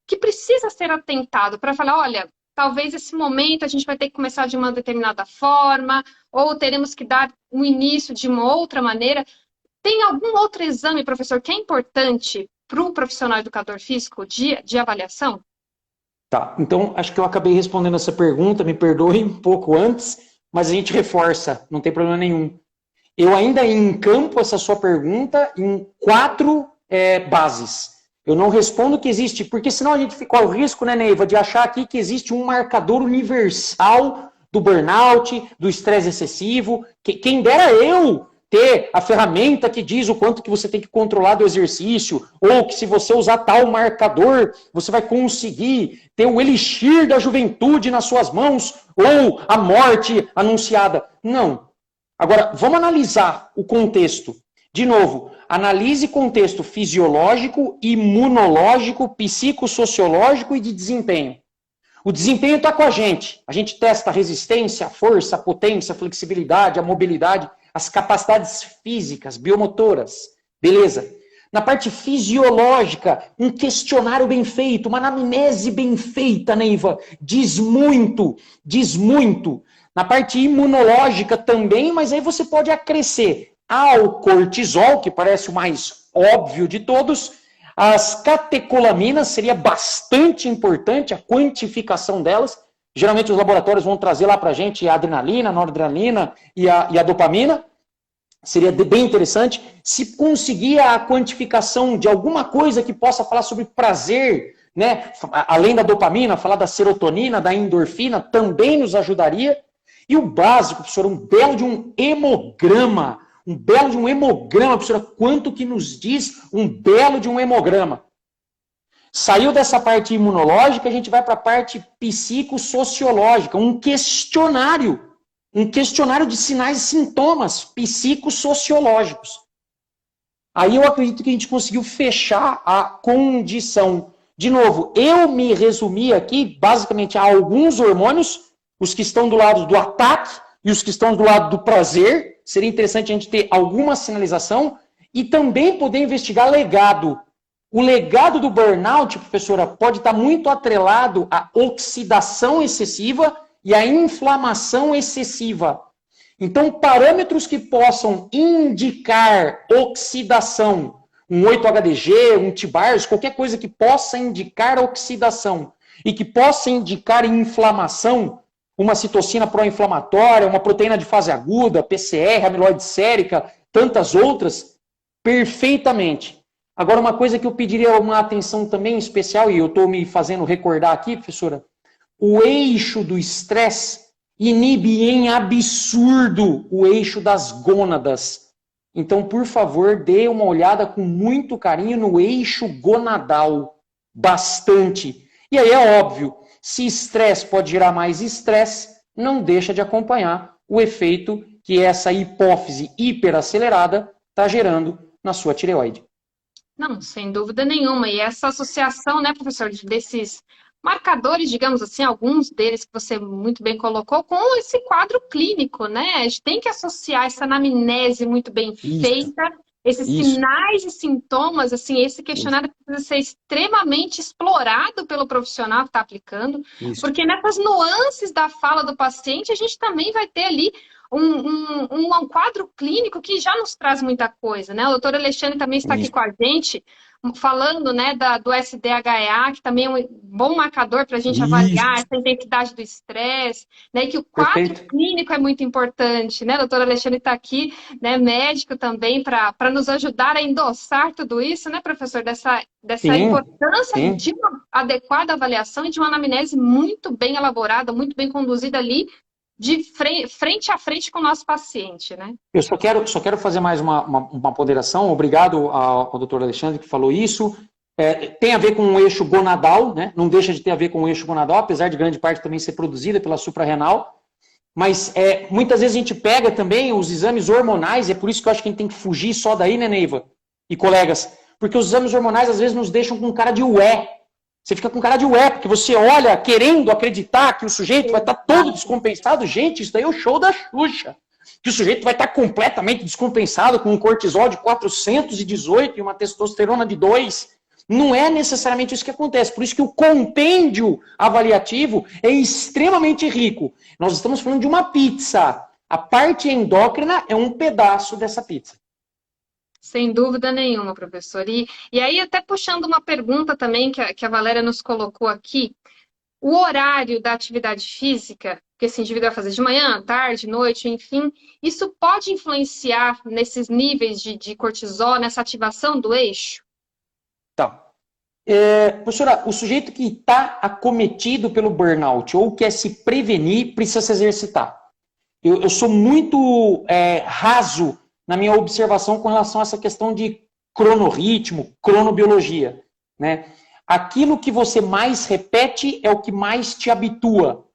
Speaker 1: que precisa ser atentado para falar, olha, talvez esse momento a gente vai ter que começar de uma determinada forma, ou teremos que dar um início de uma outra maneira. Tem algum outro exame, professor, que é importante para o profissional educador físico de avaliação?
Speaker 2: Tá, então acho que eu acabei respondendo essa pergunta, me perdoe um pouco antes, mas a gente reforça, não tem problema nenhum. Eu ainda encampo essa sua pergunta em 4 bases. Eu não respondo que existe, porque senão a gente fica ao risco, né, Neiva, de achar aqui que existe um marcador universal do burnout, do estresse excessivo. Quem dera eu ter a ferramenta que diz o quanto que você tem que controlar do exercício, ou que se você usar tal marcador, você vai conseguir ter o elixir da juventude nas suas mãos, ou a morte anunciada. Não. Agora, vamos analisar o contexto. De novo, analise contexto fisiológico, imunológico, psicossociológico e de desempenho. O desempenho está com a gente testa a resistência, a força, a potência, a flexibilidade, a mobilidade, as capacidades físicas, biomotoras. Beleza. Na parte fisiológica, um questionário bem feito, uma anamnese bem feita, Neiva, diz muito, diz muito. Na parte imunológica também, mas aí você pode acrescer ao cortisol, que parece o mais óbvio de todos, as catecolaminas, seria bastante importante a quantificação delas. Geralmente os laboratórios vão trazer lá pra gente a adrenalina, a noradrenalina e a dopamina. Seria bem interessante se conseguir a quantificação de alguma coisa que possa falar sobre prazer, né? Além da dopamina, falar da serotonina, da endorfina, também nos ajudaria. E o básico, professor, um belo de um hemograma. Um belo de um hemograma, professora, quanto que nos diz um belo de um hemograma? Saiu dessa parte imunológica, a gente vai para a parte psicossociológica, um questionário de sinais e sintomas psicossociológicos. Aí eu acredito que a gente conseguiu fechar a condição. De novo, eu me resumi aqui basicamente a alguns hormônios, os que estão do lado do ataque e os que estão do lado do prazer. Seria interessante a gente ter alguma sinalização e também poder investigar legado. O legado do burnout, professora, pode estar muito atrelado à oxidação excessiva e à inflamação excessiva. Então, parâmetros que possam indicar oxidação, um 8-HDG, um TBARS, qualquer coisa que possa indicar oxidação e que possa indicar inflamação, uma citocina pró-inflamatória, uma proteína de fase aguda, PCR, amiloide sérica, tantas outras, perfeitamente. Agora, uma coisa que eu pediria uma atenção também especial, e eu estou me fazendo recordar aqui, professora, o eixo do estresse inibe em absurdo o eixo das gônadas. Então, por favor, dê uma olhada com muito carinho no eixo gonadal. Bastante. E aí é óbvio, se estresse pode gerar mais estresse, não deixa de acompanhar o efeito que essa hipófise hiperacelerada está gerando na sua tireoide.
Speaker 1: Não, sem dúvida nenhuma. E essa associação, né, professor, desses marcadores, digamos assim, alguns deles que você muito bem colocou, com esse quadro clínico, né? A gente tem que associar essa anamnese muito bem
Speaker 2: Isso,
Speaker 1: feita, esses
Speaker 2: isso,
Speaker 1: sinais e sintomas, assim, esse
Speaker 2: isso,
Speaker 1: questionário precisa ser extremamente explorado pelo profissional que está aplicando,
Speaker 2: isso.
Speaker 1: porque nessas nuances da fala do paciente, a gente também vai ter ali um quadro clínico que já nos traz muita coisa, né? O doutor Alexandre também está aqui
Speaker 2: Isso.
Speaker 1: com a gente, falando, né, do SDHEA, que também é um bom marcador para a gente avaliar
Speaker 2: Isso.
Speaker 1: essa intensidade do estresse, né, e que o quadro
Speaker 2: Perfeito.
Speaker 1: clínico é muito importante, né? O doutor Alexandre está aqui, né, médico também, para nos ajudar a endossar tudo isso, né, professor, dessa
Speaker 2: Sim,
Speaker 1: importância
Speaker 2: sim.
Speaker 1: de uma adequada avaliação e de uma anamnese muito bem elaborada, muito bem conduzida ali, de frente a frente com o nosso paciente, né?
Speaker 2: Eu só quero fazer mais uma ponderação. Obrigado ao doutor Alexandre que falou isso. Tem a ver com o eixo gonadal, né? Não deixa de ter a ver com o eixo gonadal, apesar de grande parte também ser produzida pela suprarrenal. Mas muitas vezes a gente pega também os exames hormonais, e é por isso que eu acho que a gente tem que fugir só daí, né, Neiva? E colegas, porque os exames hormonais às vezes nos deixam com cara de ué. Você fica com cara de ué, porque você olha querendo acreditar que o sujeito vai estar todo descompensado. Gente, isso daí é o show da Xuxa. Que o sujeito vai estar completamente descompensado com um cortisol de 418 e uma testosterona de 2. Não é necessariamente isso que acontece. Por isso que o compêndio avaliativo é extremamente rico. Nós estamos falando de uma pizza. A parte endócrina é um pedaço dessa pizza.
Speaker 1: Sem dúvida nenhuma, professor. E aí, até puxando uma pergunta também que a Valéria nos colocou aqui, o horário da atividade física, que esse indivíduo vai fazer de manhã, tarde, noite, enfim, isso pode influenciar nesses níveis de cortisol, nessa ativação do eixo?
Speaker 2: Tá. Professora, o sujeito que está acometido pelo burnout ou quer se prevenir, precisa se exercitar. Eu sou muito raso na minha observação com relação a essa questão de cronorritmo, cronobiologia, né? Aquilo que você mais repete é o que mais te habitua.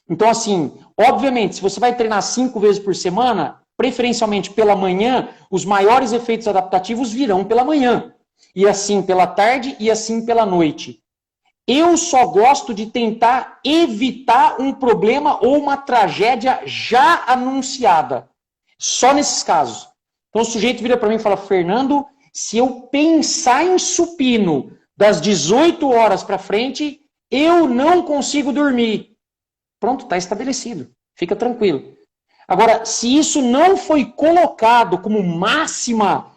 Speaker 2: Então, assim, obviamente, se você vai treinar 5 vezes por semana, preferencialmente pela manhã, os maiores efeitos adaptativos virão pela manhã. E assim pela tarde e assim pela noite. Eu só gosto de tentar evitar um problema ou uma tragédia já anunciada. Só nesses casos. Então o sujeito vira para mim e fala, Fernando, se eu pensar em supino das 18 horas para frente, eu não consigo dormir. Pronto, está estabelecido. Fica tranquilo. Agora, se isso não foi colocado como máxima,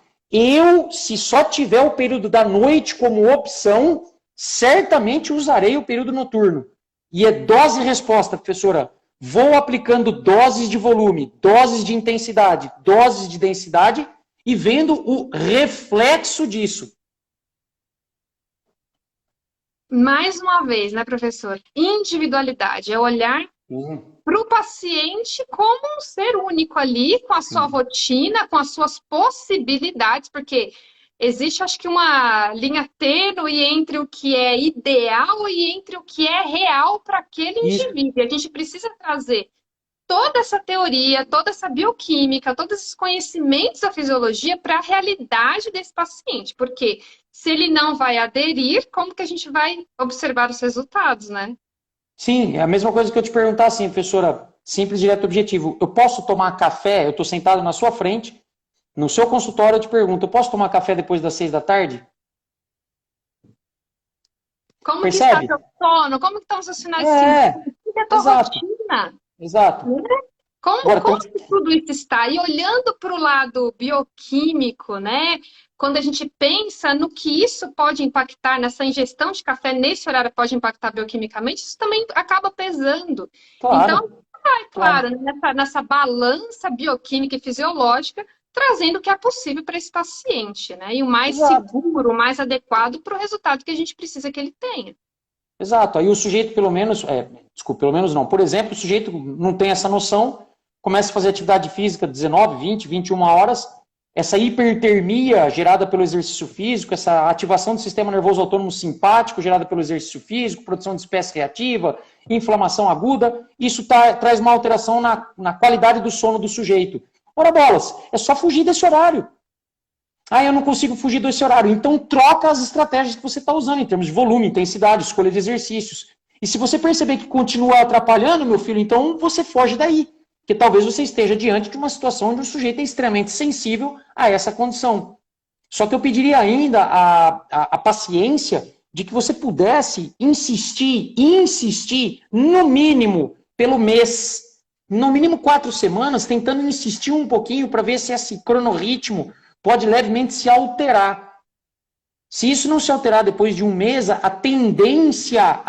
Speaker 2: se só tiver o período da noite como opção, certamente usarei o período noturno. E é dose e resposta, professora. Vou aplicando doses de volume, doses de intensidade, doses de densidade e vendo o reflexo disso.
Speaker 1: Mais uma vez, né, professor? Individualidade, é olhar para o paciente como um ser único ali, com a sua rotina, com as suas possibilidades, porque existe, acho que, uma linha tênue entre o que é ideal e entre o que é real para aquele indivíduo. E a gente precisa trazer toda essa teoria, toda essa bioquímica, todos esses conhecimentos da fisiologia para a realidade desse paciente. Porque se ele não vai aderir, como que a gente vai observar os resultados, né?
Speaker 2: Sim, é a mesma coisa que eu te perguntar assim, professora, simples, direto, objetivo. Eu posso tomar café? Eu estou sentado na sua frente, no seu consultório, eu te pergunto, eu posso tomar café depois das 6 da tarde?
Speaker 1: Como que está
Speaker 2: Percebe?
Speaker 1: seu sono? Como que estão os seus sinais de sintomas?
Speaker 2: É,
Speaker 1: Como que é a tua
Speaker 2: exato,
Speaker 1: rotina?
Speaker 2: exato.
Speaker 1: Né? Como,
Speaker 2: Agora,
Speaker 1: como que tudo isso está? E olhando para o lado bioquímico, né? Quando a gente pensa no que isso pode impactar nessa ingestão de café nesse horário pode impactar bioquimicamente, isso também acaba pesando. Então,
Speaker 2: claro,
Speaker 1: é
Speaker 2: claro.
Speaker 1: claro, né, nessa balança bioquímica e fisiológica, trazendo o que é possível para esse paciente, né? E o mais
Speaker 2: Exato,
Speaker 1: seguro, o mais adequado para o resultado que a gente precisa que ele tenha.
Speaker 2: exato. Aí o sujeito, pelo menos, desculpa, pelo menos não. Por exemplo, o sujeito não tem essa noção, começa a fazer atividade física 19, 20, 21 horas, essa hipertermia gerada pelo exercício físico, essa ativação do sistema nervoso autônomo simpático gerada pelo exercício físico, produção de espécie reativa, inflamação aguda, isso traz uma alteração na qualidade do sono do sujeito. Ora bolas, é só fugir desse horário. Ah, eu não consigo fugir desse horário. Então troca as estratégias que você está usando em termos de volume, intensidade, escolha de exercícios. E se você perceber que continua atrapalhando, meu filho, então você foge daí. Porque talvez você esteja diante de uma situação onde o sujeito é extremamente sensível a essa condição. Só que eu pediria ainda a paciência de que você pudesse insistir, no mínimo, pelo mês. No mínimo 4 semanas, tentando insistir um pouquinho para ver se esse cronorritmo pode levemente se alterar. Se isso não se alterar depois de um mês, a tendência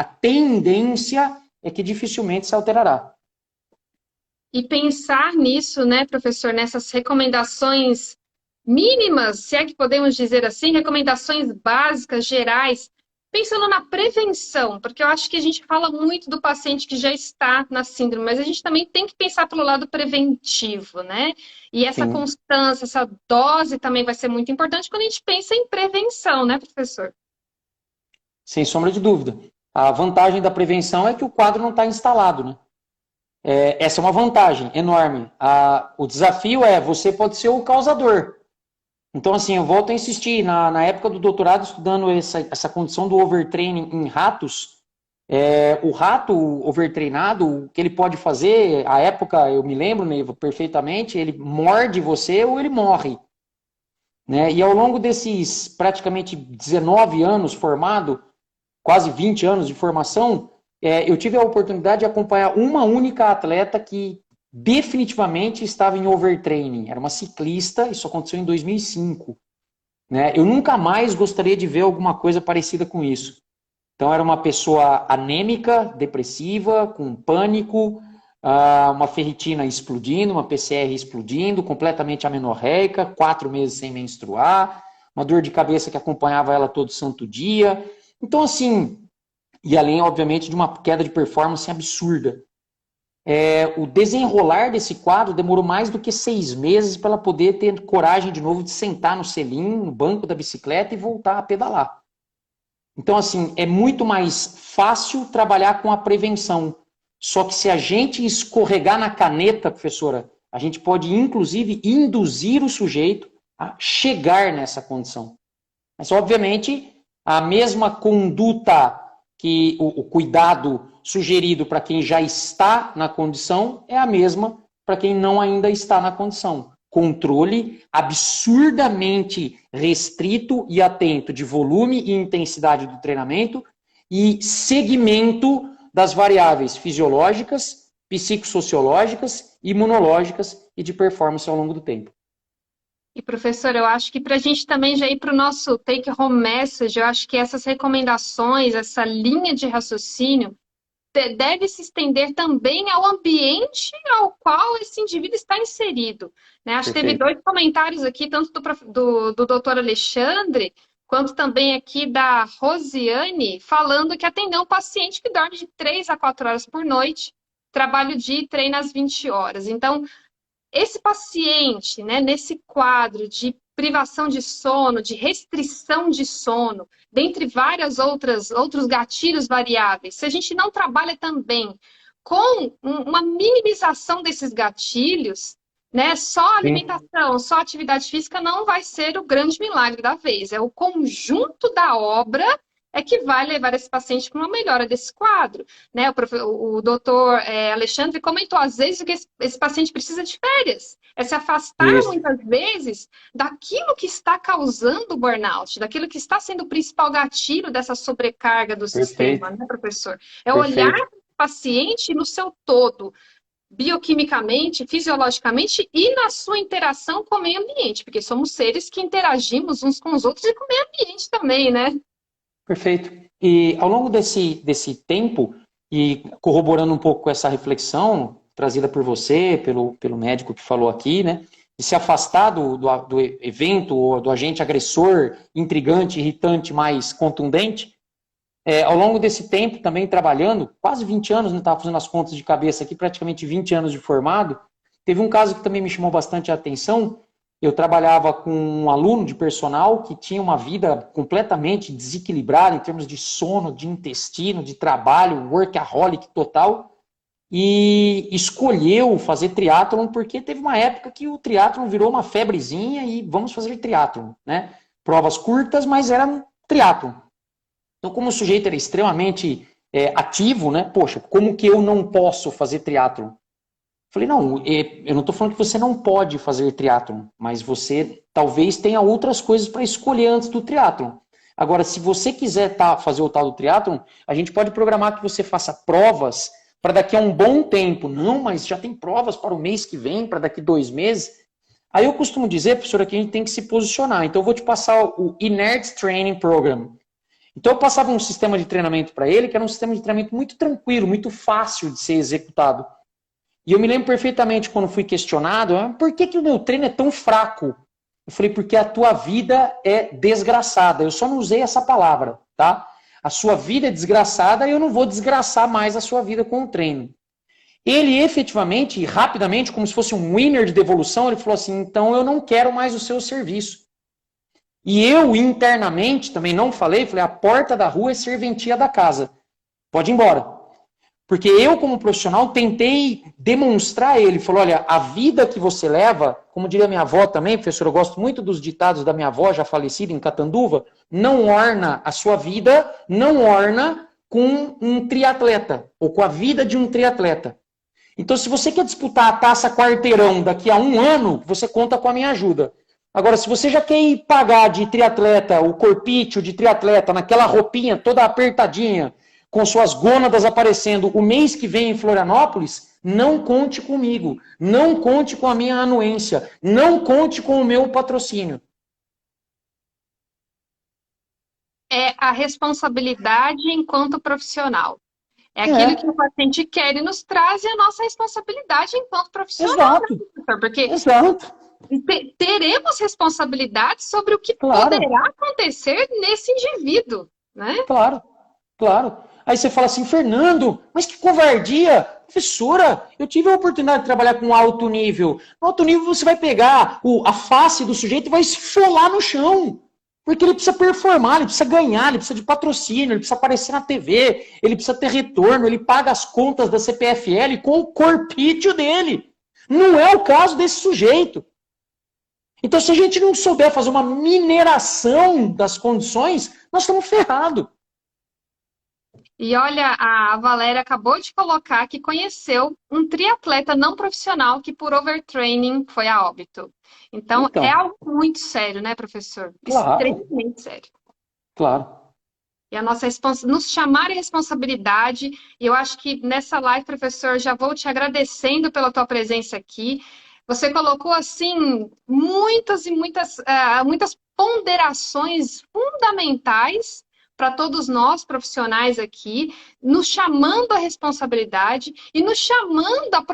Speaker 2: é que dificilmente se alterará.
Speaker 1: E pensar nisso, né, professor, nessas recomendações mínimas, se é que podemos dizer assim, recomendações básicas, gerais, pensando na prevenção, porque eu acho que a gente fala muito do paciente que já está na síndrome, mas a gente também tem que pensar pelo lado preventivo, né? E essa
Speaker 2: Sim,
Speaker 1: constância, essa dose também vai ser muito importante quando a gente pensa em prevenção, né, professor?
Speaker 2: sem sombra de dúvida. A vantagem da prevenção é que o quadro não está instalado, né? Essa é uma vantagem enorme. O desafio é, você pode ser o causador. Então, assim, eu volto a insistir, na época do doutorado, estudando essa condição do overtraining em ratos, o rato overtreinado, o que ele pode fazer, à época, eu me lembro, Neiva, perfeitamente, ele morde você ou ele morre. Né? E ao longo desses praticamente 19 anos formado, quase 20 anos de formação, eu tive a oportunidade de acompanhar uma única atleta que definitivamente estava em overtraining. Era uma ciclista, isso aconteceu em 2005. Né? Eu nunca mais gostaria de ver alguma coisa parecida com isso. Então, era uma pessoa anêmica, depressiva, com pânico, uma ferritina explodindo, uma PCR explodindo, completamente amenorreica, 4 meses sem menstruar, uma dor de cabeça que acompanhava ela todo santo dia. Então, assim, e além, obviamente, de uma queda de performance absurda. O desenrolar desse quadro demorou mais do que 6 meses para ela poder ter coragem de novo de sentar no selim, no banco da bicicleta e voltar a pedalar. Então, assim, é muito mais fácil trabalhar com a prevenção. Só que se a gente escorregar na caneta, professora, a gente pode, inclusive, induzir o sujeito a chegar nessa condição. Mas, obviamente, a mesma conduta que o cuidado sugerido para quem já está na condição é a mesma para quem não ainda está na condição. Controle absurdamente restrito e atento de volume e intensidade do treinamento e segmento das variáveis fisiológicas, psicossociológicas, imunológicas e de performance ao longo do tempo.
Speaker 1: E, professor, eu acho que para a gente também já ir para o nosso take-home message, eu acho que essas recomendações, essa linha de raciocínio, deve se estender também ao ambiente ao qual esse indivíduo está inserido. Né? Acho que teve
Speaker 2: Perfeito.
Speaker 1: 2 comentários aqui, tanto do doutor Alexandre, quanto também aqui da Rosiane, falando que atendeu um paciente que dorme de 3 a 4 horas por noite, trabalho dia e treina às 20 horas. Então, esse paciente, né, nesse quadro de privação de sono, de restrição de sono, dentre várias outros gatilhos variáveis, se a gente não trabalha também com uma minimização desses gatilhos, né? Só alimentação, só atividade física não vai ser o grande milagre da vez. É o conjunto da obra é que vai levar esse paciente para uma melhora desse quadro, né? O doutor Alexandre comentou, às vezes, que esse paciente precisa de férias. É se afastar, muitas vezes, daquilo que está causando o burnout, daquilo que está sendo o principal gatilho dessa sobrecarga do sistema, né, professor? É olhar para o paciente no seu todo, bioquimicamente, fisiologicamente e na sua interação com o meio ambiente, porque somos seres que interagimos uns com os outros e com o meio ambiente também, né?
Speaker 2: Perfeito. E ao longo desse tempo, e corroborando um pouco com essa reflexão trazida por você, pelo médico que falou aqui, né, de se afastar do evento ou do agente agressor, intrigante, irritante, mais contundente, ao longo desse tempo também trabalhando, quase 20 anos, não estava fazendo as contas de cabeça aqui, praticamente 20 anos de formado, teve um caso que também me chamou bastante a atenção. Eu trabalhava com um aluno de personal que tinha uma vida completamente desequilibrada em termos de sono, de intestino, de trabalho, workaholic total, e escolheu fazer triatlon porque teve uma época que o triatlon virou uma febrezinha e vamos fazer triatlon, né? Provas curtas, mas era triatlon. Então, como o sujeito era extremamente ativo, né? Poxa, como que eu não posso fazer triatlon? Falei, não, eu não estou falando que você não pode fazer triatlon, mas você talvez tenha outras coisas para escolher antes do triatlon. Agora, se você quiser fazer o tal do triatlon, a gente pode programar que você faça provas para daqui a um bom tempo. Não, mas já tem provas para o mês que vem, para daqui 2 meses. Aí eu costumo dizer, professora, que a gente tem que se posicionar. Então eu vou te passar o INERT Training Program. Então eu passava um sistema de treinamento para ele, que era um sistema de treinamento muito tranquilo, muito fácil de ser executado. E eu me lembro perfeitamente quando fui questionado, por que o meu treino é tão fraco? Eu falei, porque a tua vida é desgraçada. Eu só não usei essa palavra, tá? A sua vida é desgraçada e eu não vou desgraçar mais a sua vida com o treino. Ele efetivamente, rapidamente, como se fosse um winner de devolução, ele falou assim, então eu não quero mais o seu serviço. E eu internamente também não falei, a porta da rua é serventia da casa. Pode ir embora. Porque eu, como profissional, tentei demonstrar a ele. Falou, olha, a vida que você leva, como diria minha avó também, professor, eu gosto muito dos ditados da minha avó, já falecida em Catanduva, não orna a sua vida, não orna com um triatleta, ou com a vida de um triatleta. Então, se você quer disputar a taça quarteirão daqui a 1 ano, você conta com a minha ajuda. Agora, se você já quer ir pagar de triatleta, o corpício de triatleta, naquela roupinha toda apertadinha, com suas gônadas aparecendo o mês que vem em Florianópolis, não conte comigo, não conte com a minha anuência, não conte com o meu patrocínio.
Speaker 1: É a responsabilidade enquanto profissional. É aquilo que o paciente quer e nos traz, e a nossa responsabilidade enquanto profissional.
Speaker 2: Exato.
Speaker 1: Né? Porque
Speaker 2: Exato.
Speaker 1: teremos responsabilidade sobre o que poderá acontecer nesse indivíduo. Né?
Speaker 2: Claro, claro. Aí você fala assim, Fernando, mas que covardia! Professora, eu tive a oportunidade de trabalhar com alto nível. No alto nível você vai pegar a face do sujeito e vai esfolar no chão. Porque ele precisa performar, ele precisa ganhar, ele precisa de patrocínio, ele precisa aparecer na TV, ele precisa ter retorno, ele paga as contas da CPFL com o corpício dele. Não é o caso desse sujeito. Então, se a gente não souber fazer uma mineração das condições, nós estamos ferrados.
Speaker 1: E olha, a Valéria acabou de colocar que conheceu um triatleta não profissional que por overtraining foi a óbito. Então, é algo muito sério, né, professor?
Speaker 2: Claro.
Speaker 1: Extremamente sério.
Speaker 2: Claro.
Speaker 1: E a nossa nos chamar a responsabilidade, e eu acho que nessa live, professor, já vou te agradecendo pela tua presença aqui. Você colocou, assim, muitas ponderações fundamentais para todos nós profissionais aqui, nos chamando à responsabilidade e nos chamando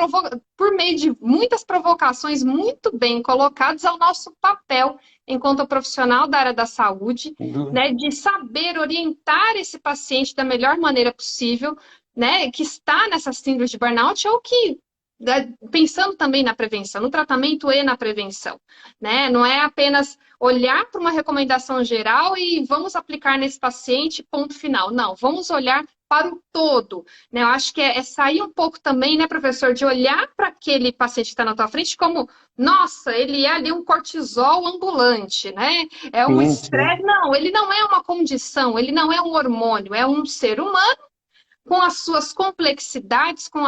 Speaker 1: por meio de muitas provocações muito bem colocadas ao nosso papel enquanto profissional da área da saúde, né, de saber orientar esse paciente da melhor maneira possível, né, que está nessa síndrome de burnout ou que pensando também na prevenção, no tratamento e na prevenção, né? Não é apenas olhar para uma recomendação geral e vamos aplicar nesse paciente, ponto final. Não, vamos olhar para o todo, né? Eu acho que é sair um pouco também, né, professor, de olhar para aquele paciente que está na tua frente como, nossa, ele é ali um cortisol ambulante, né? É um
Speaker 2: Sim,
Speaker 1: estresse.
Speaker 2: sim.
Speaker 1: Não, ele não é uma condição, ele não é um hormônio, é um ser humano com as suas complexidades, com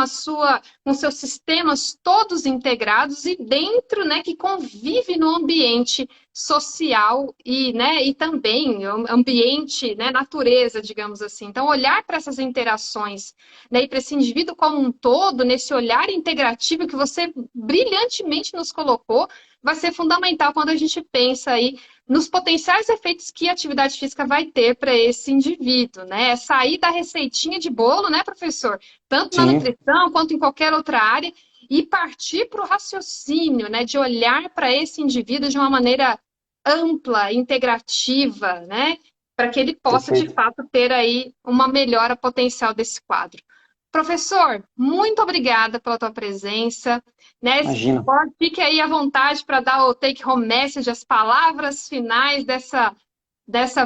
Speaker 1: seus sistemas todos integrados e dentro, né, que convive no ambiente social e, né, e também ambiente, né, natureza, digamos assim. Então, olhar para essas interações, né, e para esse indivíduo como um todo, nesse olhar integrativo que você brilhantemente nos colocou, vai ser fundamental quando a gente pensa aí nos potenciais efeitos que a atividade física vai ter para esse indivíduo, né? É sair da receitinha de bolo, né, professor? Tanto na
Speaker 2: Sim,
Speaker 1: nutrição quanto em qualquer outra área, e partir para o raciocínio, né? De olhar para esse indivíduo de uma maneira ampla, integrativa, né? Para que ele possa, de
Speaker 2: perfeito.
Speaker 1: fato, ter aí uma melhora potencial desse quadro. Professor, muito obrigada pela tua presença, né?
Speaker 2: Imagina.
Speaker 1: Fique aí à vontade para dar o take home message, as palavras finais dessa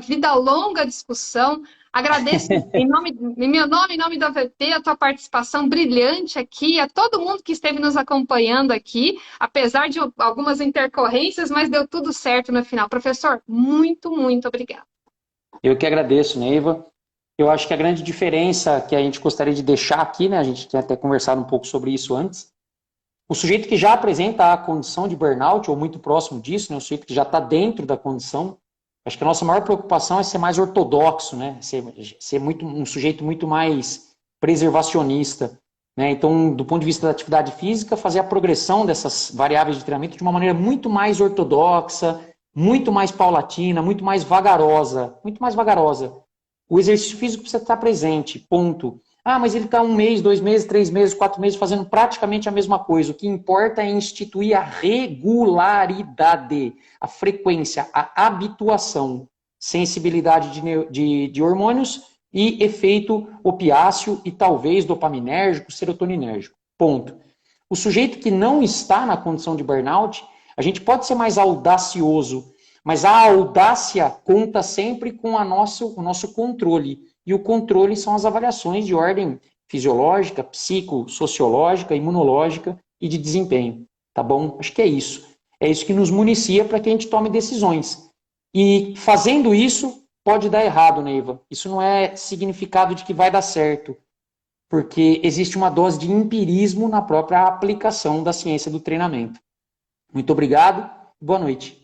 Speaker 1: vida longa discussão. Agradeço em meu nome, em nome do AVP, a tua participação brilhante aqui, a todo mundo que esteve nos acompanhando aqui, apesar de algumas intercorrências, mas deu tudo certo no final. Professor, muito, muito obrigada.
Speaker 2: Eu que agradeço, Neiva. Eu acho que a grande diferença que a gente gostaria de deixar aqui, né, a gente tinha até conversado um pouco sobre isso antes, o sujeito que já apresenta a condição de burnout, ou muito próximo disso, né, o sujeito que já está dentro da condição, acho que a nossa maior preocupação é ser mais ortodoxo, né, ser muito, um sujeito muito mais preservacionista. Né, então, do ponto de vista da atividade física, fazer a progressão dessas variáveis de treinamento de uma maneira muito mais ortodoxa, muito mais paulatina, muito mais vagarosa, muito mais vagarosa. O exercício físico precisa estar presente, ponto. Ah, mas ele está 1 mês, 2 meses, 3 meses, 4 meses fazendo praticamente a mesma coisa. O que importa é instituir a regularidade, a frequência, a habituação, sensibilidade de hormônios e efeito opiáceo e talvez dopaminérgico, serotoninérgico. Ponto. O sujeito que não está na condição de burnout, a gente pode ser mais audacioso, mas a audácia conta sempre com o nosso controle. E o controle são as avaliações de ordem fisiológica, psicossociológica, imunológica e de desempenho. Tá bom? Acho que é isso. É isso que nos municia para que a gente tome decisões. E fazendo isso, pode dar errado, Neiva. Isso não é significado de que vai dar certo, porque existe uma dose de empirismo na própria aplicação da ciência do treinamento. Muito obrigado. Boa noite.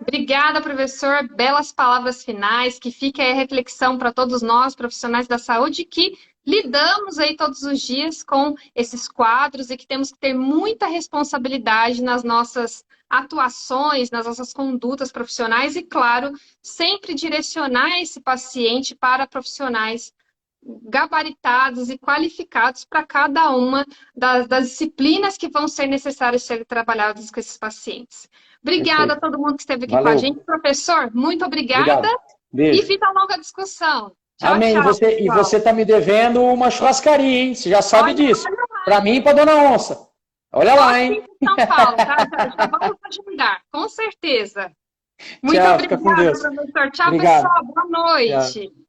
Speaker 1: Obrigada, professor. Belas palavras finais. Que fique aí a reflexão para todos nós, profissionais da saúde, que lidamos aí todos os dias com esses quadros e que temos que ter muita responsabilidade nas nossas atuações, nas nossas condutas profissionais e, claro, sempre direcionar esse paciente para profissionais gabaritados e qualificados para cada uma das disciplinas que vão ser necessárias serem trabalhadas com esses pacientes. Obrigada a
Speaker 2: Perfeito.
Speaker 1: todo mundo que esteve aqui com a gente.
Speaker 2: Valeu.
Speaker 1: Professor, muito obrigada
Speaker 2: Obrigado.
Speaker 1: e
Speaker 2: Beijo.
Speaker 1: vida longa discussão. Tchau,
Speaker 2: Amém.
Speaker 1: tchau,
Speaker 2: E
Speaker 1: pessoal.
Speaker 2: você está me devendo uma churrascaria, hein? Você já sabe
Speaker 1: Olha,
Speaker 2: disso.
Speaker 1: olha,
Speaker 2: Para mim e para Dona Onça. Olha
Speaker 1: só
Speaker 2: lá,
Speaker 1: aqui
Speaker 2: hein?
Speaker 1: em São Paulo, tá? Já vamos agendar, com certeza. Muito
Speaker 2: Tchau, fica com
Speaker 1: obrigada,
Speaker 2: Deus.
Speaker 1: professor. Tchau,
Speaker 2: Obrigado.
Speaker 1: pessoal. Boa
Speaker 2: Tchau.
Speaker 1: noite.